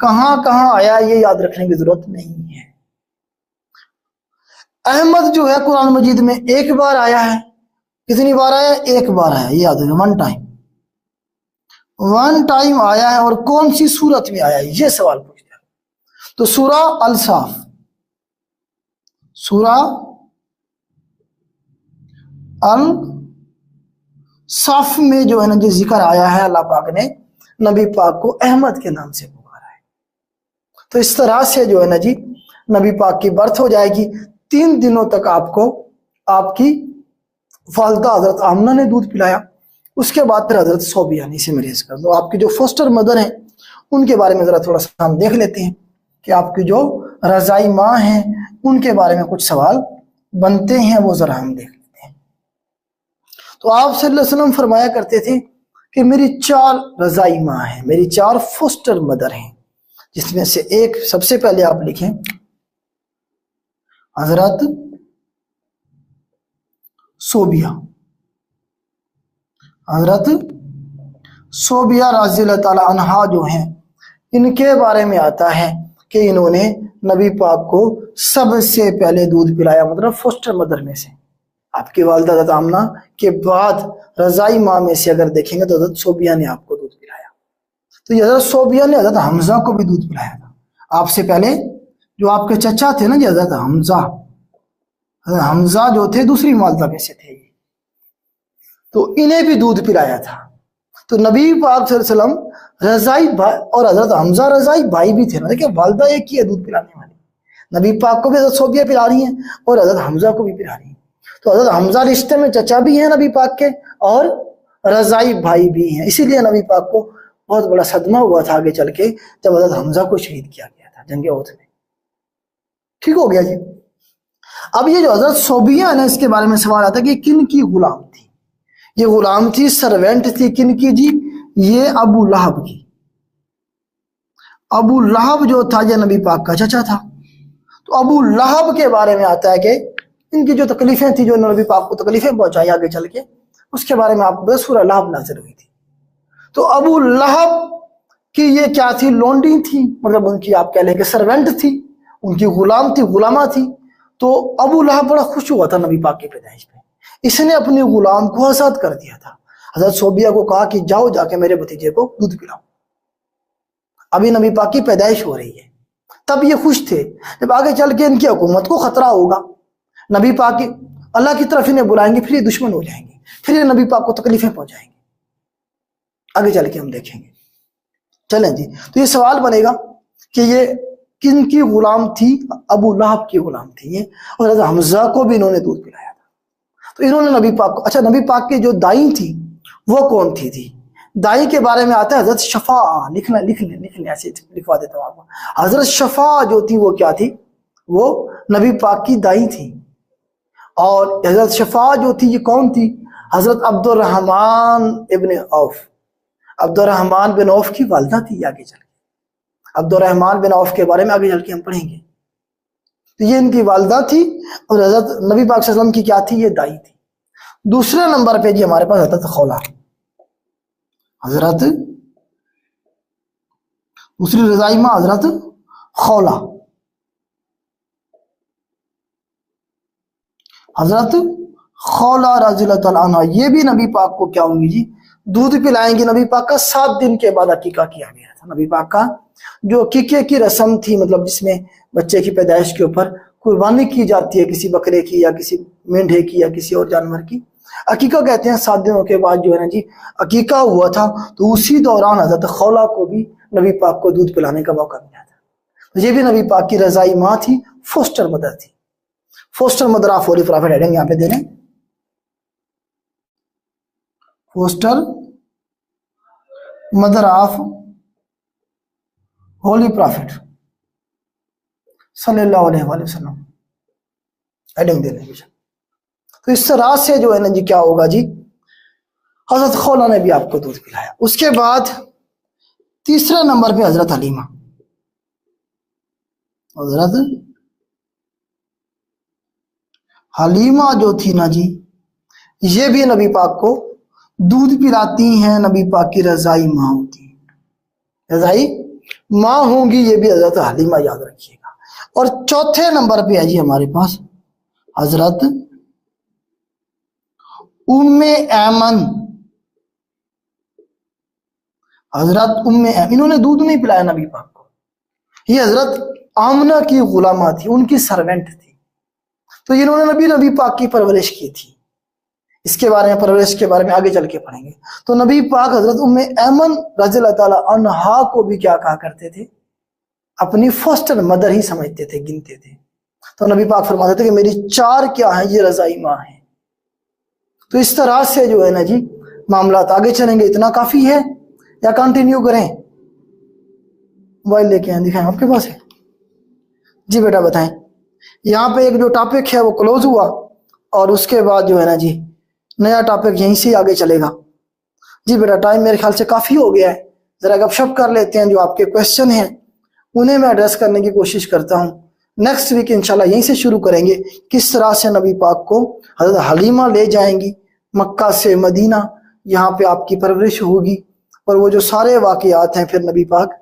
کہاں کہاں آیا یہ یاد رکھنے کی ضرورت نہیں ہے۔ احمد جو ہے قرآن مجید میں ایک بار آیا ہے، کتنی بار آیا؟ ایک بار آیا، یہ یاد رکھیں، ون ٹائم آیا ہے، اور کون سی صورت میں آیا ہے یہ سوال پوچھتا ہے۔ تو سورہ الصاف، سورہ الصاف میں جو ہے نا جو ذکر آیا ہے، اللہ پاک نے نبی پاک کو احمد کے نام سے پکارا ہے۔ تو اس طرح سے جو ہے نا جی نبی پاک کی برتھ ہو جائے گی۔ 3 دنوں تک آپ کو آپ کی والدہ حضرت آمنہ نے دودھ پلایا، اس کے بعد پھر حضرت صوبیہ نے سے مریض کر دو۔ آپ کی جو فوسٹر مدر ہیں ان کے بارے میں ذرا تھوڑا سا ہم دیکھ لیتے ہیں کہ آپ کی جو رضائی ماں ہیں ان کے بارے میں کچھ سوال بنتے ہیں، وہ ذرا ہم دیکھ لیتے ہیں۔ تو آپ صلی اللہ علیہ وسلم فرمایا کرتے تھے کہ میری 4 رضائی ماں ہیں، میری 4 فوسٹر مدر ہیں، جس میں سے ایک سب سے پہلے آپ لکھیں حضرت صوبیہ، حضرت صوبیہ رضی اللہ تعالی عنہا جو ہیں، ان کے بارے میں آتا ہے کہ انہوں نے نبی پاک کو سب سے پہلے دودھ پلایا، مطلب فوسٹر مدر میں سے۔ آپ کی والدہ حضرت آمنہ کے بعد رضائی ماں میں سے اگر دیکھیں گے تو حضرت صوبیہ نے آپ کو دودھ پلایا۔ تو یہ حضرت صوبیہ نے حضرت حمزہ کو بھی دودھ پلایا تھا آپ سے پہلے۔ جو آپ کے چچا تھے نا جی حضرت حمزہ، حضرت حمزہ جو تھے دوسری والدہ میں سے تھے، تو انہیں بھی دودھ پلایا تھا۔ تو نبی پاک صلی اللہ علیہ وسلم رضائی بھائی، اور حضرت حمزہ رضائی بھائی بھی تھے نا، دیکھیں والدہ ایک ہی ہے دودھ پلانے والی، نبی پاک کو بھی حضرت صوبیہ پلا رہی ہیں اور حضرت حمزہ کو بھی پلا رہی ہیں۔ تو حضرت حمزہ رشتے میں چچا بھی ہیں نبی پاک کے، اور رضائی بھائی بھی ہیں، اسی لیے نبی پاک کو بہت بڑا صدمہ ہوا تھا آگے چل کے جب حضرت حمزہ کو شہید کیا گیا تھا جنگ احد میں۔ ٹھیک ہو گیا جی۔ اب یہ جو حضرت صوبیہ ہے نا، اس کے بارے میں سوال آتا ہے کہ کن کی غلام تھی؟ یہ غلام تھی، سروینٹ تھی، کن کی جی؟ یہ ابو لہب کی۔ ابو لہب جو تھا یہ نبی پاک کا چچا تھا۔ تو ابو لہب کے بارے میں آتا ہے کہ ان کی جو تکلیفیں تھیں، جو نبی پاک کو تکلیفیں پہنچائی آگے چل کے، اس کے بارے میں آپ کو سورہ لہب نازل ہوئی تھی۔ تو ابو لہب کی یہ کیا تھی؟ لونڈی تھی، مطلب ان کی آپ کہہ لیں کہ سروینٹ تھی، ان کی غلام تھی، غلامہ تھی۔ تو ابو لہب بڑا خوش ہوا تھا نبی پاک کی پیدائش پہ، اس نے اپنی غلام کو آزاد کر دیا تھا۔ حضرت صوبیہ کو کہا کہ جاؤ جا کے میرے بھتیجے کو دودھ پلاؤ، ابھی نبی پاک کی پیدائش ہو رہی ہے۔ تب یہ خوش تھے، جب آگے چل کے ان کی حکومت کو خطرہ ہوگا، نبی پاک کی اللہ کی طرف انہیں بلائیں گے، پھر یہ دشمن ہو جائیں گے، پھر یہ نبی پاک کو تکلیفیں پہنچائیں گے، آگے چل کے ہم دیکھیں گے۔ چلیں جی، تو یہ سوال بنے گا کہ یہ کن کی غلام تھی؟ ابو لہب کی غلام تھی یہ، اور حضرت حمزہ کو بھی انہوں نے دودھ پلایا تھا۔ تو انہوں نے نبی پاک کو، اچھا نبی پاک کی جو دائی تھی وہ کون تھی؟ دائی کے بارے میں آتا ہے حضرت شفاعہ، لکھ لیں ایسے لکھوا دیتا ہوں آپ کو۔ حضرت شفاعہ جو تھی وہ کیا تھی؟ وہ نبی پاک کی دائی تھی۔ اور حضرت شفاعہ جو تھی یہ کون تھی؟ حضرت عبد الرحمن ابن عوف، عبد الرحمن بن عوف کی والدہ تھی۔ آگے چل کے عبد الرحمن بن عوف کے بارے میں آگے چل کے ہم پڑھیں گے۔ تو یہ ان کی والدہ تھی، اور حضرت نبی پاک صلی اللہ علیہ وسلم کی کیا تھی؟ یہ دائی تھی۔ دوسرے نمبر پہ جی ہمارے پاس حضرت خولہ، حضرت دوسری رضائی ماں حضرت خولہ، حضرت خولہ رضی اللہ تعالیٰ عنہ، یہ بھی نبی پاک کو کیا ہوں گی جی؟ دودھ پلائیں گی۔ نبی پاک کا 7 دن کے بعد عقیقہ کیا گیا تھا۔ نبی پاک کا جو عقیقے کی رسم تھی، مطلب جس میں بچے کی پیدائش کے اوپر قربانی کی جاتی ہے، کسی بکرے کی یا کسی مینڈھے کی یا کسی اور جانور کی، عقیقہ کہتے ہیں۔ 7 دنوں کے بعد جو ہے نا جی عقیقہ ہوا تھا، تو اسی دوران حضرت خولہ کو بھی نبی پاک کو دودھ پلانے کا موقع ملا تھا۔ یہ بھی نبی پاک کی رضائی ماں تھی، فوسٹر مدر تھی۔ Foster mother of holy profit heading یہاں پہ دے رہے ہیں، foster mother of holy profit صلی اللہ علیہ وآلہ وسلم، ہیڈنگ دے لیں۔ تو اس طرح سے جو ہے نا جی کیا ہوگا جی، حضرت خولہ نے بھی آپ کو دودھ پلایا۔ اس کے بعد تیسرے نمبر پہ حضرت حلیمہ، حضرت حلیمہ جو تھی نا جی، یہ بھی نبی پاک کو دودھ پلاتی ہیں، نبی پاک کی رضائی ماں ہوتی ہیں، رضائی ماں ہوں گی یہ بھی حضرت حلیمہ، یاد رکھیے گا۔ اور چوتھے نمبر پہ ہے جی ہمارے پاس حضرت ام ایمن۔ حضرت ام ایمن، انہوں نے دودھ نہیں پلایا نبی پاک کو، یہ حضرت آمنہ کی غلامہ تھی، ان کی سرونٹ تھی، تو انہوں نے نبی پاک کی پرورش کی تھی۔ اس کے بارے میں، پرورش کے بارے میں آگے چل کے پڑھیں گے۔ تو نبی پاک حضرت ام ایمن رضی اللہ تعالی عنہا کو بھی کیا کہا کرتے تھے؟ اپنی فوسٹر مدر ہی سمجھتے تھے، گنتے تھے۔ تو نبی پاک فرماتے تھے کہ میری 4 کیا ہیں؟ یہ رضائی ماں ہیں۔ تو اس طرح سے جو ہے نا جی معاملات آگے چلیں گے۔ اتنا کافی ہے یا کنٹینیو کریں؟ موبائل لے کے آئیں، دکھائیں، آپ کے پاس ہے جی بیٹا بتائیں۔ یہاں پہ ایک جو ٹاپک ہے وہ کلوز ہوا، اور اس کے بعد جو ہے نا جی نیا ٹاپک یہیں سے آگے چلے گا۔ جی بیٹا ٹائم میرے خیال سے کافی ہو گیا ہے، ذرا گپ شپ کر لیتے ہیں۔ جو آپ کے کویشچن ہیں انہیں میں ایڈریس کرنے کی کوشش کرتا ہوں۔ نیکسٹ ویک انشاءاللہ یہیں سے شروع کریں گے، کس طرح سے نبی پاک کو حضرت حلیمہ لے جائیں گی مکہ سے مدینہ، یہاں پہ آپ کی پرورش ہوگی، اور وہ جو سارے واقعات ہیں، پھر نبی پاک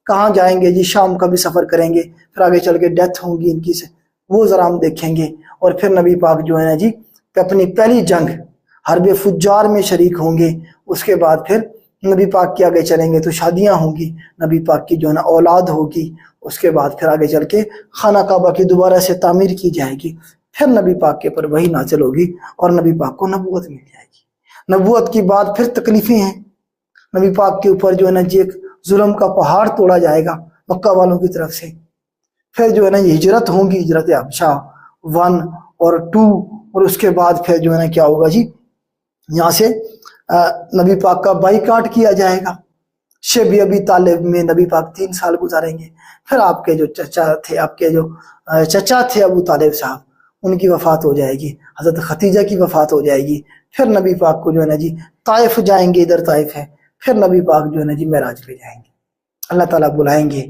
کہاں جائیں گے جی، شام کا بھی سفر کریں گے، پھر آگے چل کے ڈیتھ ہوگی ان کی سے، وہ ذرا ہم دیکھیں گے۔ اور پھر نبی پاک جو ہے نا جی اپنی پہلی جنگ حرب فجار میں شریک ہوں گے۔ اس کے بعد پھر نبی پاک کے آگے چلیں گے تو شادیاں ہوں گی، نبی پاک کی جو ہے نا اولاد ہوگی۔ اس کے بعد پھر آگے چل کے خانہ کعبہ کی دوبارہ سے تعمیر کی جائے گی، پھر نبی پاک کے پر وحی نازل ہوگی، اور نبی پاک کو نبوت مل جائے گی۔ نبوت کی بعد پھر تکلیفیں ہیں، نبی پاک کے اوپر جو ہے نا جی ایک ظلم کا پہاڑ توڑا جائے گا مکہ والوں کی طرف سے، پھر جو ہے نا یہ ہجرت ہوں گی، ہجرت حبشہ 1 اور 2، اور اس کے بعد پھر جو ہے نا کیا ہوگا جی، یہاں سے نبی پاک کا بائیکاٹ کیا جائے گا۔ شیب ابی طالب میں نبی پاک 3 سال گزاریں گے، پھر آپ کے جو چچا تھے، آپ کے جو چچا تھے ابو طالب صاحب، ان کی وفات ہو جائے گی، حضرت ختیجہ کی وفات ہو جائے گی، پھر نبی پاک کو جو ہے نا جی طائف جائیں گے، ادھر طائف ہے، پھر نبی پاک جو ہے نا جی معراج پہ جائیں گے، اللہ تعالیٰ بلائیں گے،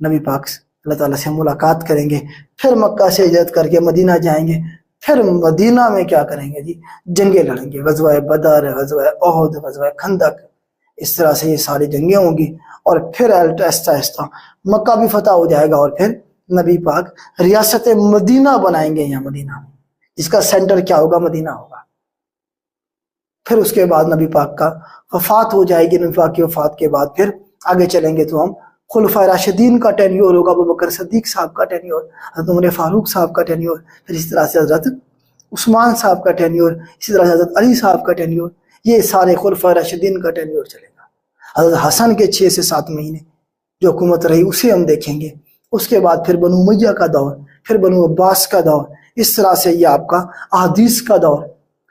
نبی پاک اللہ تعالیٰ سے ملاقات کریں گے، پھر مکہ سے ہجرت کر کے مدینہ جائیں گے، پھر مدینہ میں کیا کریں گے جی، جنگیں لڑیں گے، غزوہ بدر، غزوہ احد، غزوہ خندق، اس طرح سے یہ ساری جنگیں ہوں گی، اور پھر آہستہ آہستہ مکہ بھی فتح ہو جائے گا، اور پھر نبی پاک ریاست مدینہ بنائیں گے، یہاں مدینہ میں جس کا سینٹر کیا ہوگا، مدینہ ہوگا۔ پھر اس کے بعد نبی پاک کا وفات ہو جائے گی، نبی پاک کی وفات کے بعد پھر آگے چلیں گے تو ہم خلفائے راشدین کا ٹینیور ہوگا، ابو بکر صدیق صاحب کا ٹینیور، حضرت عمر فاروق صاحب کا ٹینیور، پھر اس طرح سے حضرت عثمان صاحب کا ٹینیور، اسی طرح سے حضرت علی صاحب کا ٹینیور، یہ سارے خلفائے راشدین کا ٹینیور چلے گا۔ حضرت حسن کے 6 سے 7 مہینے جو حکومت رہی اسے ہم دیکھیں گے، اس کے بعد پھر بنو امیہ کا دور، پھر بنو عباس کا دور، اس طرح سے یہ آپ کا احادیث کا دور،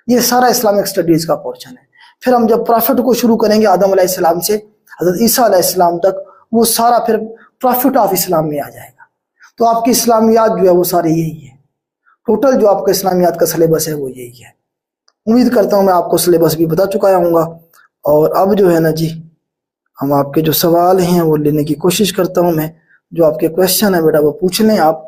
یہ سارا اسلامک اسٹڈیز کا پورشن ہے۔ پھر ہم جب پرافٹ کو شروع کریں گے آدم علیہ السلام سے حضرت عیسیٰ علیہ السلام تک، وہ سارا پھر پرافٹ آف اسلام میں آ جائے گا۔ تو آپ کی اسلامیات جو ہے وہ سارے یہی ہے، ٹوٹل جو آپ کا اسلامیات کا سلیبس ہے وہ یہی ہے۔ امید کرتا ہوں میں آپ کو سلیبس بھی بتا چکا ہوں گا، اور اب جو ہے نا جی ہم آپ کے جو سوال ہیں وہ لینے کی کوشش کرتا ہوں میں، جو آپ کے کویشچن ہیں بیٹا وہ پوچھ لیں آپ۔